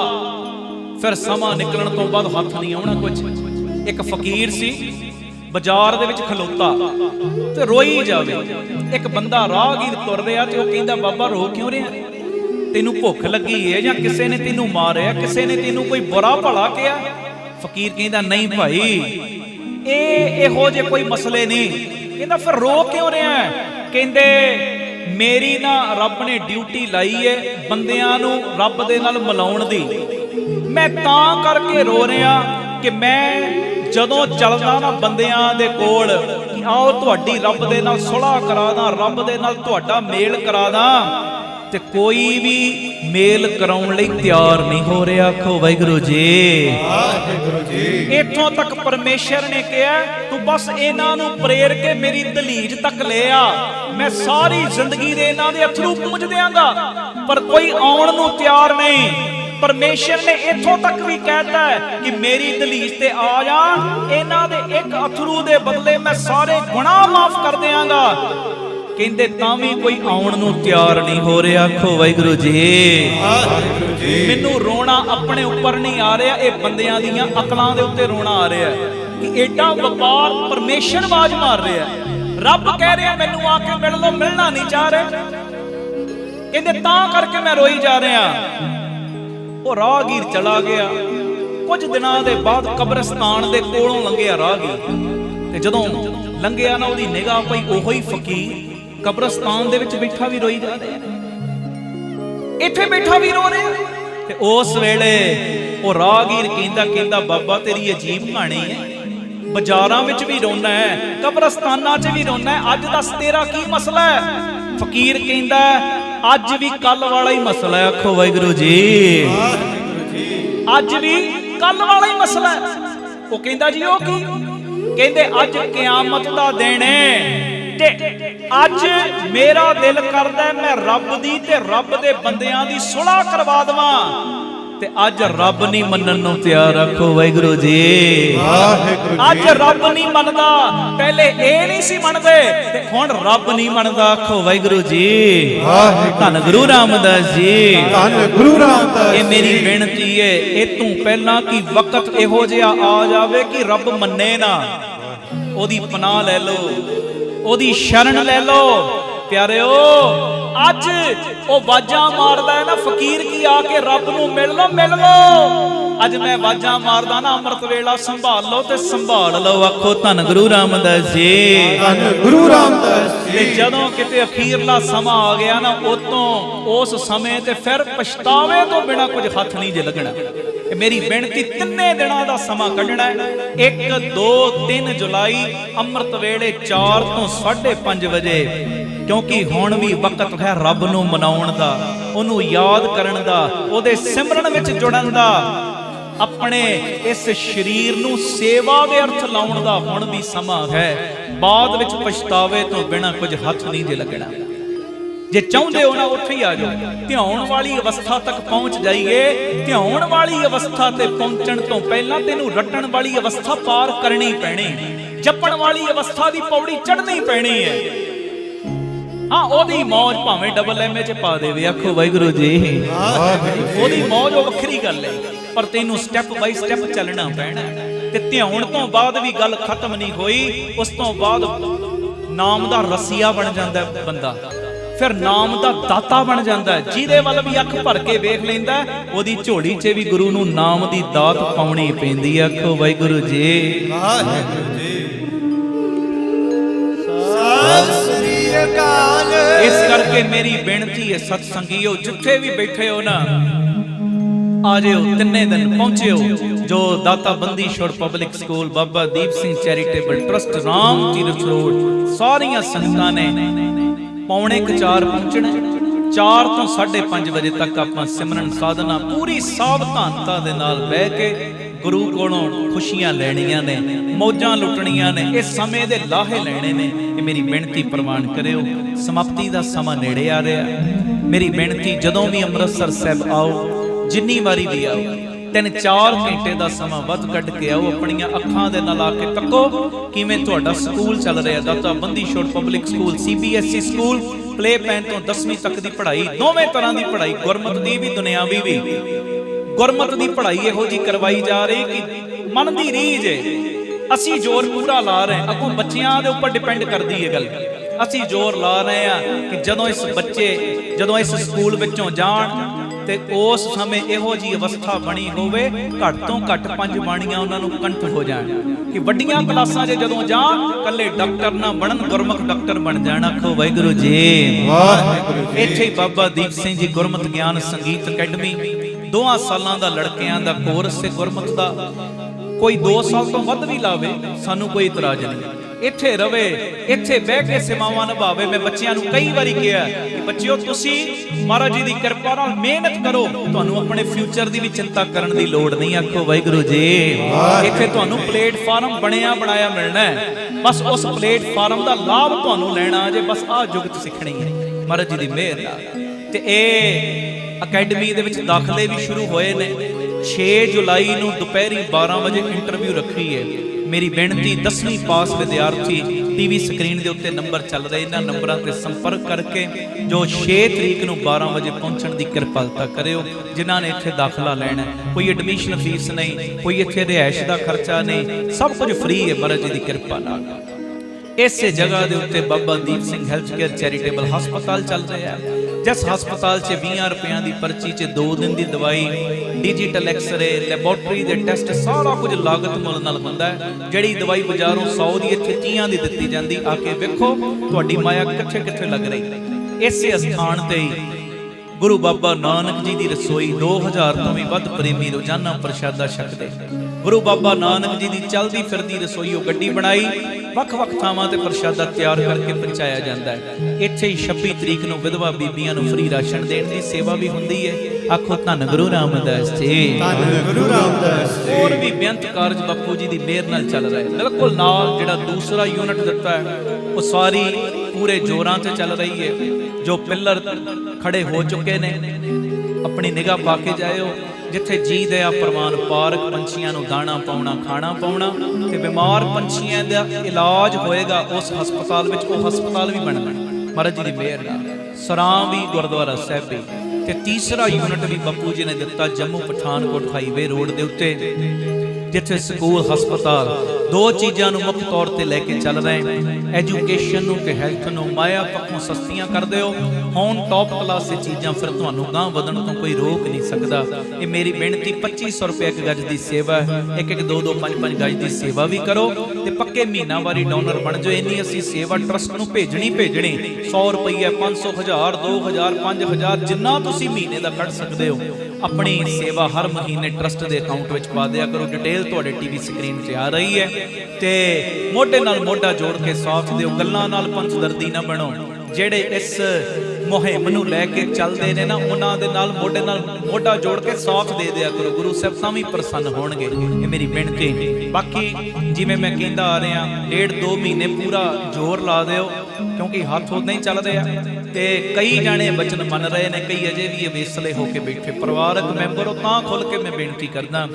ਫਿਰ ਸਮਾਂ ਨਿਕਲਣ ਤੋਂ ਬਾਅਦ ਹੱਥ ਨਹੀਂ ਆਉਣਾ ਕੁਝ। ਇੱਕ ਫਕੀਰ ਸੀ, ਬਾਜ਼ਾਰ ਦੇ ਵਿੱਚ ਖਲੋਤਾ ਤੇ ਰੋਈ ਜਾਵੇ। ਇੱਕ ਬੰਦਾ ਰਾਹਗੀਰ ਤੁਰ ਰਿਹਾ ਤੇ ਉਹ ਕਹਿੰਦਾ, ਬਾਬਾ ਰੋ ਕਿਉਂ ਰਿਹਾ? ਤੈਨੂੰ ਭੁੱਖ ਲੱਗੀ ਹੈ ਜਾਂ ਕਿਸੇ ਨੇ ਤੈਨੂੰ ਮਾਰਿਆ, ਕਿਸੇ ਨੇ ਤੈਨੂੰ ਕੋਈ ਬੁਰਾ ਭਲਾ ਕਿਹਾ? ਫਕੀਰ ਕਹਿੰਦਾ, ਨਹੀਂ ਭਾਈ, ਇਹੋ ਜਿਹੇ ਕੋਈ ਮਸਲੇ ਨਹੀਂ। ਕਹਿੰਦਾ, ਫਿਰ ਰੋ ਕਿਉਂ ਰਿਹਾ? ਕਹਿੰਦੇ, ਮੇਰੀ ਨਾ ਰੱਬ ਨੇ ਡਿਊਟੀ ਲਾਈ ਹੈ ਬੰਦਿਆਂ ਨੂੰ ਰੱਬ ਦੇ ਨਾਲ ਮਿਲਾਉਣ ਦੀ। ਮੈਂ ਤਾਂ ਕਰਕੇ ਰੋ ਰਿਹਾ ਕਿ ਮੈਂ ਜਦੋਂ ਚੱਲਦਾ ਨਾ ਬੰਦਿਆਂ ਦੇ ਕੋਲ, ਕਿ ਆਓ ਤੁਹਾਡੀ ਰੱਬ ਦੇ ਨਾਲ ਸੁਲ੍ਹਾ ਕਰਾ ਦਾਂ, ਰੱਬ ਦੇ ਨਾਲ ਤੁਹਾਡਾ ਮੇਲ ਕਰਾ ਦਾਂ, ਤੇ ਕੋਈ ਵੀ ਮੇਲ ਕਰਾਉਣ ਲਈ ਤਿਆਰ ਨਹੀਂ ਹੋ ਰਿਹਾ। ਆਖੋ ਵਾਹਿਗੁਰੂ ਜੀ, ਵਾਹਿਗੁਰੂ ਜੀ। ਇੱਥੋਂ ਤੱਕ ਪਰਮੇਸ਼ਰ ਨੇ ਕਿਹਾ, ਤੂੰ ਬਸ ਇਹਨਾਂ ਨੂੰ ਪ੍ਰੇਰ ਕੇ ਮੇਰੀ ਦਲੀਜ ਤੱਕ ਲੈ ਆ, ਮੈਂ ਸਾਰੀ ਜ਼ਿੰਦਗੀ ਦੇ ਇਹਨਾਂ ਦੇ ਅਥਰੂ ਪੂੰਝ ਦਿਆਂਗਾ। ਪਰ ਕੋਈ ਆਉਣ ਨੂੰ ਤਿਆਰ ਨਹੀਂ। परमेश्वर ने इथों तक भी कहता है कि मेरी दलीस ते आ जान, इन्हां दे एक अथरू दे बदले मैं सारे गुनाह माफ कर देंगा। कहंदे तां भी कोई आउण नूं तैयार नहीं हो रहा। आखो वाहिगुरू जी। मैनू रोना अपने उपर नहीं आ रहा, ये बंदियां दीयां अकलां दे उत्ते रोना आ रहा है कि एडा व्यापार परमेश्वर आवाज मार रहा है। रब कह रहा मैनू आके मिल लो, मिलना नहीं चाह रहे, कहंदे तां करके मैं रोई जा रहा। वो राहगीर चला गया। कुछ दिनों के बाद कब्रिस्तान दे कोलों लंघिया राहगीर, ते जदों लंघिया ना उहदी निगाह पई ओहो ही फकीर कब्रिस्तान दे विच बैठा भी रोई जा रहा, इत्थे बैठा भी रो रहा। ते उस वेले वो राहगीर कहंदा बाबा तेरी अजीब कहानी है, बाजारां विच भी रोना है, कब्रिस्तानां च भी रोना है, अज दस तेरा की मसला है? फकीर कहंदा अज भी कल वाला ही मसला है। आखो वाहिगुरू जी। अज भी कल वाला ही मसला है। वो कहंदा जी ओ की? कहंदे अज क़यामत दा दिन है ते अज मेरा दिल करदा है मैं रब दी ते रब दे बंदियां दी सुलह करवा दवां, ते अज रब नहीं मनन नूं तैयार। आखो वाहिगुरू जी। अज रब नहीं मनदा, पहले ए नहीं सी मनदे ते हुण रब नहीं मनदा। आखो वाहिगुरू जी। धन गुरु रामदास जी। धन गुरु रामदास। ये मेरी बेनती है, ए तू पहला कि वक्त इहो जिहा आ जावे कि रब मन्ने ना, ओदी पनाह ले लो, ओदी शरण ले लो। प्यारेओ अज ओ वाजा मारदा है ना फकीर की आके रब नूं मिल लो, मिल लो। अज मैं वाजा मारदा ना अमृत वेला संभाल लो ते संभाल लो। आखो धन गुरु रामदास जी। धन गुरु रामदास जी। ते जदों किते अखीरला समा आ गया ना, उतों उस समय ते फिर पछतावे तो बिना कुछ हथ नहीं जे लगना। मेरी बेनती तिन्ने दिनों का समा कढ़ना है, 1, 2, 3 जुलाई अमृत वेले 4 तो 5:30 बजे, क्योंकि हुण भी वक्त है रब नूं मनाउण दा, ओनू याद करन दा, ओदे सिमरन विच जुड़न दा, अपने इस शरीर नूं सेवा दे अर्थ लाउण दा हुण भी समा है। बाद विच पछतावे तो बिना कुछ हथ नहीं जे लगना। जे चाहुंदे हो ना उत्थे ही आ जाओ। ध्याउण वाली अवस्था तक पहुंच जाइए। ध्याउण वाली अवस्था ते पहुंचण तो पहला तेनू रटण वाली अवस्था पार करनी पैनी, जपण वाली अवस्था दी पौड़ी चढ़नी पैनी है। हाँ ओदी मौज भावें डबल एमए च पा देवे। आखो वाहिगुरू जी। ओदी मौज वो वखरी गल है, पर तेनू स्टैप बाय स्टैप चलना पैना। ते ध्याउण तो बाद भी गल खत्म नहीं होई। उस तो बाद नाम दा रसिया बन जांदा बंदा, फिर नाम दा दाता बन जाता है, जिहदे वल भी अख भर के वेख लैंदा, ओदी झोली च भी गुरु नूं नाम दी दात पाउणी पैंदी। आखो वाहिगुरू जी। सत श्री अकाल। इस करके मेरी बेनती है सतसंगीओ, जिथे भी बैठे हो ना, आ जाओ, तिन्ने दिन पहुंचे हो। जो Data Bandi Chhor public school, Baba Deep Singh charitable trust, Ram Tirath road, सारिया संगतां ने 3:45 पहुंचना। 4 तो 5:30 बजे तक आपां सिमरन साधना पूरी सावधानता दे नाल बह के गुरु कोलों खुशियां लैणियां ने, मौजां लुटणियां ने, इस समय दे लाहे लेने ने। ये मेरी बेनती प्रवान करियो। समाप्ति दा समा नेड़े आ रहा। मेरी बेनती जदों भी अमृतसर साहिब आओ, जिन्नी वारी भी आओ, 3-4 घंटे का समा वध कढ़ के आओ। अपनियां अखां दे नाल आके तक्को किवें तुहाडा स्कूल चल रहा। दाता Bandi Chhor public school, CBSE school, play pan तो 10वीं तक की पढ़ाई, दोवें तरह की पढ़ाई, गुरमत की भी दुनियावी भी। गुरमत की पढ़ाई इहो जी करवाई जा रही कि मन की रीझ है। असी जोर पूरा ला रहे हैं, अगों बच्चियां दे उपर डिपेंड करदी है गल। असी जोर ला रहे हैं कि जदों इस बच्चे जदों इस स्कूल विचों जाण ते उस समय इहो जी अवस्था बनी होवे, घट तो घट 5 बाणियां उन्हां नूं कंठ हो जाण कि वड्डियां क्लासां 'च जदों जाण कल्ले डॉक्टर ना बनन, गुरमुख डॉक्टर बन जाण। आखो वाहिगुरू जी। इत्थे ही बाबा दीप सिंह जी गुरमत ज्ञान संगीत अकैडमी 2 सालां दा लड़कियां दा कोर्स है गुरमत दा। कोई 2 साल तो वध भी लावे, सानू कोई इतराज नहीं। इत्थे रवे, इत्थे बह के सेवावां निभावे। मैं बच्चियां नूं कई बारी कहा कि बच्चिओ तुसी महाराज जी दी किरपा नाल मेहनत करो, तुहानूं अपने फ्यूचर दी भी चिंता करन दी लोड़ नहीं। आखो वाहिगुरू जी। इत्थे तुहानूं प्लेटफार्म बनया बनाया मिलना है, बस उस प्लेटफार्म दा लाभ तुहानूं लैणा जे, बस आ जुगत सिखणी है महाराज जी दी मेहर नाल। ਤੇ ਇਹ ਅਕੈਡਮੀ ਦੇ ਵਿੱਚ ਦਾਖਲੇ ਵੀ ਸ਼ੁਰੂ ਹੋਏ ਨੇ। 6 ਜੁਲਾਈ ਨੂੰ ਦੁਪਹਿਰੀ 12 ਵਜੇ ਇੰਟਰਵਿਊ ਰੱਖੀ ਹੈ। ਮੇਰੀ ਬੇਨਤੀ 10ਵੀਂ ਪਾਸ ਵਿਦਿਆਰਥੀ ਟੀਵੀ ਸਕਰੀਨ ਦੇ ਉੱਤੇ ਨੰਬਰ ਚੱਲ ਰਹੇ, ਇਹਨਾਂ ਨੰਬਰਾਂ ਤੇ ਸੰਪਰਕ ਕਰਕੇ ਜੋ 6 ਤਰੀਕ ਨੂੰ 12 ਵਜੇ ਪਹੁੰਚਣ ਦੀ ਕਿਰਪਾਲਤਾ ਕਰਿਓ। ਜਿਨ੍ਹਾਂ ਨੇ ਇੱਥੇ ਦਾਖਲਾ ਲੈਣਾ, ਕੋਈ ਐਡਮਿਸ਼ਨ ਫੀਸ ਨਹੀਂ, ਕੋਈ ਇੱਥੇ ਰਿਹਾਇਸ਼ ਦਾ ਖਰਚਾ ਨਹੀਂ, ਸਭ ਕੁਝ ਫ੍ਰੀ ਹੈ ਮਹਾਰਾਜ ਜੀ ਦੀ ਕਿਰਪਾ ਨਾਲ। ਇਸੇ ਜਗ੍ਹਾ ਦੇ ਉੱਤੇ Baba Deep Singh health care charitable ਹਸਪਤਾਲ ਚੱਲ ਰਿਹਾ ਹੈ, ਜਿਸ ਹਸਪਤਾਲ 'ਚ 20 ਰੁਪਈਆਂ ਦੀ ਪਰਚੀ 'ਚ 2 ਦਿਨ ਦੀ ਦਵਾਈ, ਡਿਜੀਟਲ ਐਕਸਰੇ, ਲੈਬੋਰਟਰੀ ਦੇ ਟੈਸਟ, ਸਾਰਾ ਕੁਝ ਲਾਗਤ ਮੁੱਲ ਨਾਲ ਹੁੰਦਾ ਹੈ। ਜਿਹੜੀ ਦਵਾਈ ਬਾਜ਼ਾਰੋਂ 100 ਦੀ ਇੱਥੇ 30 ਦੀ ਦਿੱਤੀ ਜਾਂਦੀ। ਆ ਕੇ ਵੇਖੋ ਤੁਹਾਡੀ ਮਾਇਆ ਕਿੱਥੇ ਕਿੱਥੇ ਲੱਗ ਰਹੀ। ਇਸੇ ਸਥਾਨ ਤੇ ਹੀ ਗੁਰੂ ਬਾਬਾ ਨਾਨਕ ਜੀ ਦੀ ਰਸੋਈ 2000 ਤੋਂ ਵੀ ਵੱਧ ਪ੍ਰੇਮੀ ਰੋਜ਼ਾਨਾ ਪ੍ਰਸ਼ਾਦਾ ਛਕਦੇ। ਗੁਰੂ ਬਾਬਾ ਨਾਨਕ ਜੀ ਦੀ ਚਲਦੀ ਫਿਰਦੀ ਰਸੋਈ, ਉਹ ਗੱਡੀ ਬਣਾਈ, ਵੱਖ-ਵੱਖ ਥਾਵਾਂ ਤੇ ਪ੍ਰਸ਼ਾਦਾ ਤਿਆਰ ਕਰਕੇ ਪਹੁੰਚਾਇਆ ਜਾਂਦਾ ਹੈ। ਇੱਥੇ ਹੀ 26 ਤਰੀਕ ਨੂੰ ਵਿਧਵਾ ਬੀਬੀਆਂ ਨੂੰ ਫ੍ਰੀ ਰਾਸ਼ਨ ਦੇਣ ਦੀ ਸੇਵਾ ਵੀ ਹੁੰਦੀ ਹੈ। ਆਖੋ ਧੰਨ ਗੁਰੂ ਰਾਮਦਾਸ ਜੀ, ਧੰਨ ਗੁਰੂ ਰਾਮਦਾਸ ਜੀ। ਹੋਰ ਵੀ ਬੇਅੰਤ ਕਾਰਜ ਬਾਪੂ ਜੀ ਦੀ ਮਿਹਰ ਨਾਲ ਚੱਲ ਰਿਹਾ ਹੈ। ਬਿਲਕੁਲ ਨਾਲ ਜਿਹੜਾ ਦੂਸਰਾ ਯੂਨਿਟ ਦਿੱਤਾ ਹੈ, ਉਹ ਸਾਰੀ ਪੂਰੇ ਜ਼ੋਰਾਂ ਤੇ ਚੱਲ ਰਹੀ ਹੈ। ਜੋ ਪਿੱਲਰ ਖੜੇ ਹੋ ਚੁੱਕੇ ਨੇ, ਆਪਣੀ ਨਿਗਾਹ ਪਾ ਕੇ ਜਾਇਓ। ਜਿੱਥੇ ਜੀ ਦਇਆ ਪ੍ਰਵਾਨ ਪਾਰਕ, ਪੰਛੀਆਂ ਨੂੰ ਦਾਣਾ ਪਾਉਣਾ, ਖਾਣਾ ਪਾਉਣਾ ਤੇ ਬਿਮਾਰ ਪੰਛੀਆਂ ਦਾ ਇਲਾਜ ਹੋਏਗਾ ਉਸ ਹਸਪਤਾਲ ਵਿੱਚ, ਉਹ ਹਸਪਤਾਲ ਵੀ ਬਣਨਾ ਮਹਾਰਾਜ ਜੀ ਦੀ ਮਿਹਰ ਨਾਲ। ਸਰਾਂ ਵੀ ਗੁਰਦੁਆਰਾ ਸਾਹਿਬ ਵੀ। ਤੇ ਤੀਸਰਾ ਯੂਨਿਟ ਵੀ ਬਾਪੂ ਜੀ ਨੇ ਦਿੱਤਾ ਜੰਮੂ ਪਠਾਨਕੋਟ ਹਾਈਵੇ ਰੋਡ ਦੇ ਉੱਤੇ, ਜਿੱਥੇ ਸਕੂਲ, ਹਸਪਤਾਲ, ਦੋ ਚੀਜ਼ਾਂ ਨੂੰ ਮੁੱਖ ਤੌਰ ਤੇ ਲੈ ਕੇ ਚੱਲ ਰਹੇ। ਐਜੂਕੇਸ਼ਨ ਨੂੰ ਤੇ ਹੈਲਥ ਨੂੰ ਮਾਇਆ ਪੱਖੋਂ ਸਸਤੀਆਂ ਕਰਦੇ ਹੋ। ਹੁਣ ਟੌਪ ਕਲਾਸ ਦੀ ਚੀਜ਼ਾਂ, ਫਿਰ ਤੁਹਾਨੂੰ ਗਾਂ ਵਧਣ ਤੋਂ ਕੋਈ ਰੋਕ ਨਹੀਂ ਸਕਦਾ। ਇਹ ਮੇਰੀ ਬੇਨਤੀ, 2500 ਰੁਪਏ ਇੱਕ ਗੱਜ ਦੀ ਸੇਵਾ ਹੈ। ਇੱਕ 2 2 5 5 ਗੱਜ ਦੀ ਸੇਵਾ ਵੀ ਕਰੋ ਤੇ ਪੱਕੇ ਮਹੀਨਾਵਾਰੀ ਡੋਨਰ ਬਣ ਜਾਓ। ਇੰਨੀ ਅਸੀਂ ਸੇਵਾ ਟਰਸਟ ਨੂੰ ਭੇਜਣੀ 100 ਰੁਪਏ, 500, 1000, 2000, 5000, ਜਿੰਨਾ ਤੁਸੀਂ ਮਹੀਨੇ ਦਾ ਕੱਢ ਸਕਦੇ ਹੋ। ਆਪਣੀ ਸੇਵਾ ਹਰ ਮਹੀਨੇ ਟਰਸਟ ਦੇ ਅਕਾਊਂਟ ਵਿੱਚ ਪਾ ਦਿਆ ਕਰੋ। ਡਿਟੇਲ ਤੁਹਾਡੇ ਟੀਵੀ ਸਕਰੀਨ ਤੇ ਆ ਰਹੀ ਹੈ। ਤੇ ਮੋਢੇ ਨਾਲ ਮੋਢਾ ਜੋੜ ਕੇ ਸਾਥ ਦਿਓ। ਗੱਲਾਂ ਨਾਲ ਪੰਚਦਰਦੀ ਨਾ ਬਣੋ। ਜਿਹੜੇ ਇਸ ਮੁਹਿੰਮ ਨੂੰ ਲੈ ਕੇ ਚੱਲਦੇ ਨੇ ਨਾ, ਉਹਨਾਂ ਦੇ ਨਾਲ ਮੋਢਾ ਜੋੜ ਕੇ ਸਾਥ ਦੇ ਦਿਆ ਕਰੋ। ਗੁਰੂ ਸਾਹਿਬ ਤਾਂ ਵੀ ਪ੍ਰਸੰਨ ਹੋਣਗੇ। ਇਹ ਮੇਰੀ ਬੇਨਤੀ। ਬਾਕੀ ਜਿਵੇਂ ਮੈਂ ਕਹਿੰਦਾ ਆ ਰਿਹਾ, 1.5-2 ਮਹੀਨੇ ਪੂਰਾ ਜ਼ੋਰ ਲਾ ਦਿਓ, ਕਿਉਂਕਿ ਹੱਥ ਉਦਾਂ ਹੀ ਚੱਲਦੇ ਆ ਤੇ ਕਈ ਜਾਣੇ ਵਚਨ ਮੰਨ ਰਹੇ ਨੇ, ਕਈ ਅਜੇ ਵੀ ਵੇਸਲੇ ਹੋ ਕੇ ਬੈਠੇ। ਪਰਿਵਾਰਕ ਮੈਂਬਰੋ, ਤਾਂ ਖੁੱਲ ਕੇ ਮੈਂ ਬੇਨਤੀ ਕਰਦਾ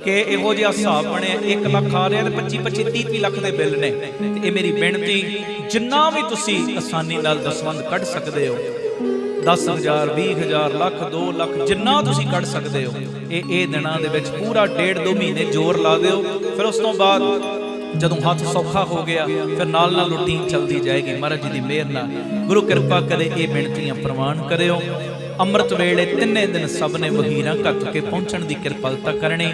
ਕਿ ਇਹੋ ਜਿਹਾ ਹਿਸਾਬ ਬਣਿਆ, 1 ਲੱਖ ਆ ਰਿਹਾ ਤੇ 25-25, 30-30 ਲੱਖ ਦੇ ਬਿੱਲ ਨੇ। ਤੇ ਇਹ ਮੇਰੀ ਬੇਨਤੀ, ਜਿੰਨਾ ਵੀ ਤੁਸੀਂ ਆਸਾਨੀ ਨਾਲ ਦਸਵੰਧ ਕੱਢ ਸਕਦੇ ਹੋ, 10,000, 20,000, ਲੱਖ, 2 ਲੱਖ, ਜਿੰਨਾ ਤੁਸੀਂ ਕੱਢ ਸਕਦੇ ਹੋ, ਇਹ ਦਿਨਾਂ ਦੇ ਵਿੱਚ ਪੂਰਾ 1.5-2 ਮਹੀਨੇ ਜ਼ੋਰ ਲਾ ਦਿਓ। ਫਿਰ ਉਸ ਤੋਂ ਬਾਅਦ ਜਦੋਂ ਹੱਥ ਸੌਖਾ ਹੋ ਗਿਆ, ਫਿਰ ਨਾਲ ਰੂਟੀਨ ਚੱਲਦੀ ਜਾਏਗੀ ਮਹਾਰਾਜ ਜੀ ਦੀ ਮਿਹਰ ਨਾਲ। ਗੁਰੂ ਕਿਰਪਾ ਕਰੇ, ਇਹ ਬੇਨਤੀਆਂ ਪ੍ਰਵਾਨ ਕਰਿਓ। ਅੰਮ੍ਰਿਤ ਵੇਲੇ 3 ਦਿਨ ਸਭ ਨੇ ਵਹੀਰਾਂ ਘੱਟ ਕੇ ਪਹੁੰਚਣ ਦੀ ਕਿਰਪਾਲਤਾ ਕਰਨੀ।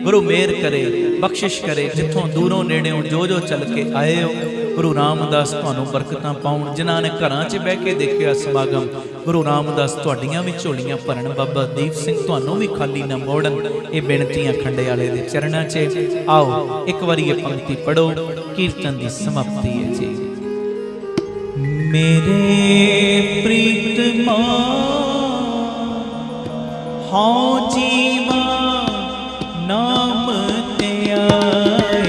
ਗੁਰੂ ਮਿਹਰ ਕਰੇ, ਬਖਸ਼ਿਸ਼ ਕਰੇ। ਜਿੱਥੋਂ ਦੂਰੋਂ ਨੇੜਿਓਂ ਜੋ ਚੱਲ ਕੇ ਆਏ ਹੋ, ਗੁਰੂ ਰਾਮਦਾਸ ਤੁਹਾਨੂੰ ਬਰਕਤਾਂ ਪਾਉਣ। ਜਿਨ੍ਹਾਂ ਨੇ ਘਰਾਂ 'ਚ ਬਹਿ ਕੇ ਦੇਖਿਆ ਸਮਾਗਮ, ਗੁਰੂ ਰਾਮਦਾਸ ਤੁਹਾਡੀਆਂ ਵੀ ਝੋਲੀਆਂ ਭਰਨ। ਬਾਬਾ ਦੀਪ ਸਿੰਘ ਤੁਹਾਨੂੰ ਵੀ ਖਾਲੀ ਨਾ ਮੋੜਨ। ਇਹ ਬੇਨਤੀਆਂ ਖੰਡੇ ਵਾਲੇ ਦੇ ਚਰਨਾਂ 'ਚ। ਆਓ ਇੱਕ ਵਾਰੀ ਇਹ ਪੰਕਤੀ ਪੜੋ, ਕੀਰਤਨ ਦੀ ਸਮਾਪਤੀ ਹੈ ਜੀ। ਮੇਰੇ ਪ੍ਰੀਤਮਾ ਹਉ ਜੀਵਾ ਨਾਮ ਤੇ ਆਏ।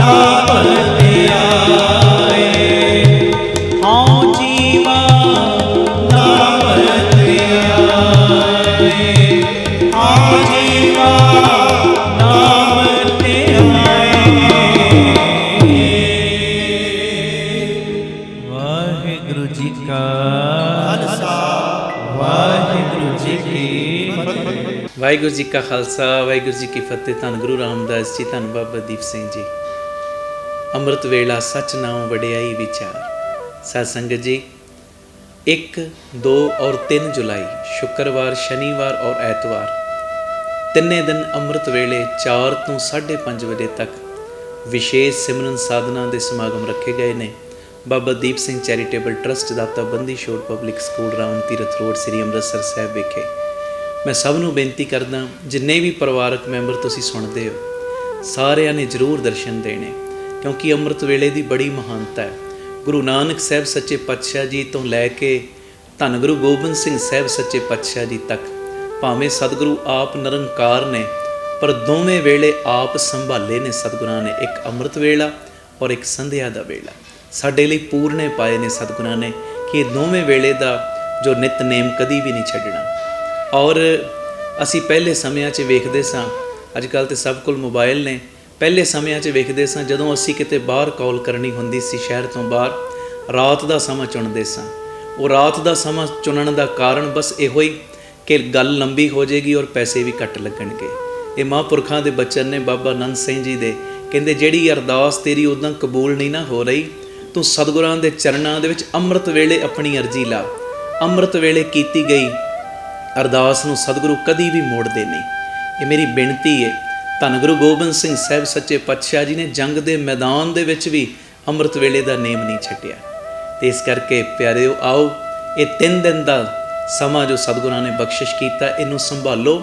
ਨਾਮ ਵਾਹਿਗੁਰੂ ਜੀ ਕਾ ਖਾਲਸਾ ਵਾਹਿਗੁਰੂ ਜੀ ਕੀ ਫਤਿਹ। ਧੰਨ ਗੁਰੂ ਰਾਮਦਾਸ ਜੀ, ਧੰਨ ਬਾਬਾ ਦੀਪ ਸਿੰਘ ਜੀ। ਅੰਮ੍ਰਿਤ ਵੇਲਾ ਸੱਚ ਨਾਮ ਵਡਿਆਈ ਵਿਚਾਰ। ਸਾਧ ਸੰਗਤ ਜੀ, 1, 2 और 3 जुलाई शुक्रवार, शनिवार और ਐਤਵਾਰ ਤਿੰਨੇ ਦਿਨ ਅੰਮ੍ਰਿਤ ਵੇਲੇ 4 ਤੋਂ 5:30 ਵਜੇ ਤੱਕ ਵਿਸ਼ੇਸ਼ ਸਿਮਰਨ ਸਾਧਨਾ ਦੇ ਸਮਾਗਮ ਰੱਖੇ ਗਏ ਨੇ। ਬਾਬਾ ਦੀਪ ਸਿੰਘ ਚੈਰੀਟੇਬਲ ਟਰਸਟ ਦਾਤਾ Bandi Chhor public school Ram Tirath road ਸ੍ਰੀ ਅੰਮ੍ਰਿਤਸਰ ਸਾਹਿਬ ਵਿਖੇ। ਮੈਂ ਸਭ ਨੂੰ ਬੇਨਤੀ ਕਰਦਾ, ਜਿੰਨੇ ਵੀ ਪਰਿਵਾਰਕ ਮੈਂਬਰ ਤੁਸੀਂ ਸੁਣਦੇ ਹੋ, ਸਾਰਿਆਂ ਨੇ ਜ਼ਰੂਰ ਦਰਸ਼ਨ ਦੇਣੇ, ਕਿਉਂਕਿ ਅੰਮ੍ਰਿਤ ਵੇਲੇ ਦੀ ਬੜੀ ਮਹਾਨਤਾ ਹੈ। ਗੁਰੂ ਨਾਨਕ ਸਾਹਿਬ ਸੱਚੇ ਪਾਤਸ਼ਾਹ ਜੀ ਤੋਂ ਲੈ ਕੇ ਧੰਨ ਗੁਰੂ ਗੋਬਿੰਦ ਸਿੰਘ ਸਾਹਿਬ ਸੱਚੇ ਪਾਤਸ਼ਾਹ ਜੀ ਤੱਕ, ਭਾਵੇਂ ਸਤਿਗੁਰੂ ਆਪ ਨਿਰੰਕਾਰ ਨੇ, ਪਰ ਦੋਵੇਂ ਵੇਲੇ ਆਪ ਸੰਭਾਲੇ ਨੇ ਸਤਿਗੁਰਾਂ ਨੇ। ਇੱਕ ਅੰਮ੍ਰਿਤ ਵੇਲਾ ਔਰ ਇੱਕ ਸੰਧਿਆ ਦਾ ਵੇਲਾ ਸਾਡੇ ਲਈ ਪੂਰਨੇ ਪਾਏ ਨੇ ਸਤਿਗੁਰਾਂ ਨੇ, ਕਿ ਇਹ ਦੋਵੇਂ ਵੇਲੇ ਦਾ ਜੋ ਨਿਤਨੇਮ ਕਦੀ ਵੀ ਨਹੀਂ ਛੱਡਣਾ। ਔਰ ਅਸੀਂ ਪਹਿਲੇ ਸਮਿਆਂ 'ਚ ਵੇਖਦੇ ਸਾਂ, ਅੱਜ ਕੱਲ੍ਹ ਤਾਂ ਸਭ ਕੋਲ ਮੋਬਾਈਲ ਨੇ, ਪਹਿਲੇ ਸਮਿਆਂ 'ਚ ਵੇਖਦੇ ਸਾਂ ਜਦੋਂ ਅਸੀਂ ਕਿਤੇ ਬਾਹਰ ਕਾਲ ਕਰਨੀ ਹੁੰਦੀ ਸੀ ਸ਼ਹਿਰ ਤੋਂ ਬਾਹਰ, ਰਾਤ ਦਾ ਸਮਾਂ ਚੁਣਦੇ ਸਾਂ। ਉਹ ਰਾਤ ਦਾ ਸਮਾਂ ਚੁਣਨ ਦਾ ਕਾਰਨ ਬਸ ਇਹੋ ਹੀ ਕਿ ਗੱਲ ਲੰਬੀ ਹੋ ਜਾਏਗੀ ਔਰ ਪੈਸੇ ਵੀ ਘੱਟ ਲੱਗਣਗੇ। ਇਹ ਮਹਾਂਪੁਰਖਾਂ ਦੇ ਬਚਨ ਨੇ ਬਾਬਾ ਆਨੰਦ ਸਿੰਘ ਜੀ ਦੇ, ਕਹਿੰਦੇ ਜਿਹੜੀ ਅਰਦਾਸ ਤੇਰੀ ਉਦੋਂ ਕਬੂਲ ਨਹੀਂ ਨਾ ਹੋ ਰਹੀ, ਤੂੰ ਸਤਿਗੁਰਾਂ ਦੇ ਚਰਨਾਂ ਦੇ ਵਿੱਚ ਅੰਮ੍ਰਿਤ ਵੇਲੇ ਆਪਣੀ ਅਰਜ਼ੀ ਲਾ। ਅੰਮ੍ਰਿਤ ਵੇਲੇ ਕੀਤੀ ਗਈ ਅਰਦਾਸ ਨੂੰ ਸਤਿਗੁਰੂ ਕਦੀ ਵੀ ਮੋੜਦੇ ਨਹੀਂ। ਇਹ ਮੇਰੀ ਬੇਨਤੀ ਹੈ। ਧੰਨ ਗੁਰੂ ਗੋਬਿੰਦ ਸਿੰਘ ਸਾਹਿਬ ਸੱਚੇ ਪਾਤਸ਼ਾਹ ਜੀ ਨੇ ਜੰਗ ਦੇ ਮੈਦਾਨ ਦੇ ਵਿੱਚ ਵੀ ਅੰਮ੍ਰਿਤ ਵੇਲੇ ਦਾ ਨੇਮ ਨਹੀਂ ਛੱਡਿਆ। ਤੇ ਇਸ ਕਰਕੇ ਪਿਆਰਿਓ, ਆਓ ਇਹ 3 ਦਿਨ ਦਾ ਸਮਾਂ ਜੋ ਸਤਿਗੁਰਾਂ ਨੇ ਬਖਸ਼ਿਸ਼ ਕੀਤਾ, ਇਹਨੂੰ ਸੰਭਾਲੋ।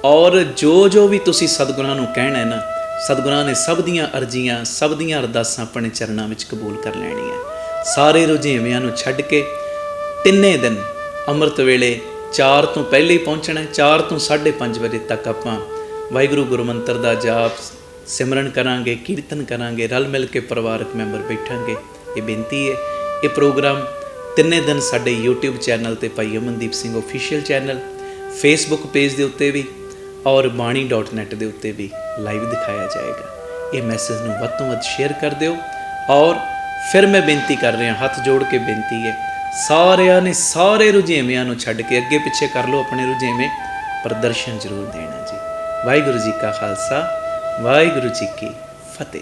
ਔਰ ਜੋ ਵੀ ਤੁਸੀਂ ਸਤਿਗੁਰਾਂ ਨੂੰ ਕਹਿਣਾ ਹੈ ਨਾ, ਸਤਿਗੁਰਾਂ ਨੇ ਸਭ ਦੀਆਂ ਅਰਜ਼ੀਆਂ, ਸਭ ਦੀਆਂ ਅਰਦਾਸਾਂ ਆਪਣੇ ਚਰਨਾਂ ਵਿੱਚ ਕਬੂਲ ਕਰ ਲੈਣੀਆਂ। ਸਾਰੇ ਰੁਝੇਵਿਆਂ ਨੂੰ ਛੱਡ ਕੇ ਤਿੰਨੇ ਦਿਨ ਅੰਮ੍ਰਿਤ ਵੇਲੇ 4 ਤੋਂ ਪਹਿਲੇ ਹੀ ਪਹੁੰਚਣਾ। 4 ਤੋਂ 5:30 ਵਜੇ ਤੱਕ ਆਪਾਂ ਵਾਹਿਗੁਰੂ ਗੁਰਮੰਤਰ ਦਾ ਜਾਪ, ਸਿਮਰਨ ਕਰਾਂਗੇ, ਕੀਰਤਨ ਕਰਾਂਗੇ, ਰਲ ਮਿਲ ਕੇ ਪਰਿਵਾਰਕ ਮੈਂਬਰ ਬੈਠਾਂਗੇ। ਇਹ ਬੇਨਤੀ ਹੈ। ਇਹ ਪ੍ਰੋਗਰਾਮ ਤਿੰਨੇ ਦਿਨ ਸਾਡੇ YouTube ਚੈਨਲ 'ਤੇ ਭਾਈ Amandeep Singh official channel, Facebook page ਦੇ ਉੱਤੇ ਵੀ ਔਰ ਬਾਣੀ.net ਦੇ ਉੱਤੇ ਵੀ ਲਾਈਵ ਦਿਖਾਇਆ ਜਾਏਗਾ। ਇਹ ਮੈਸੇਜ ਨੂੰ ਵੱਧ ਤੋਂ ਵੱਧ ਸ਼ੇਅਰ ਕਰ ਦਿਓ। ਔਰ ਫਿਰ ਮੈਂ ਬੇਨਤੀ ਕਰ ਰਿਹਾ, ਹੱਥ ਜੋੜ ਕੇ ਬੇਨਤੀ ਹੈ, ਸਾਰਿਆਂ ਨੇ ਸਾਰੇ ਰੁਝੇਵਿਆਂ ਨੂੰ ਛੱਡ ਕੇ ਅੱਗੇ ਪਿੱਛੇ ਕਰ ਲਓ ਆਪਣੇ ਰੁਝੇਵੇਂ, ਪਰ ਦਰਸ਼ਨ ਜ਼ਰੂਰ ਦੇਣਾ ਜੀ। ਵਾਹਿਗੁਰੂ ਜੀ ਕਾ ਖਾਲਸਾ, ਵਾਹਿਗੁਰੂ ਜੀ ਕੀ ਫਤਿਹ।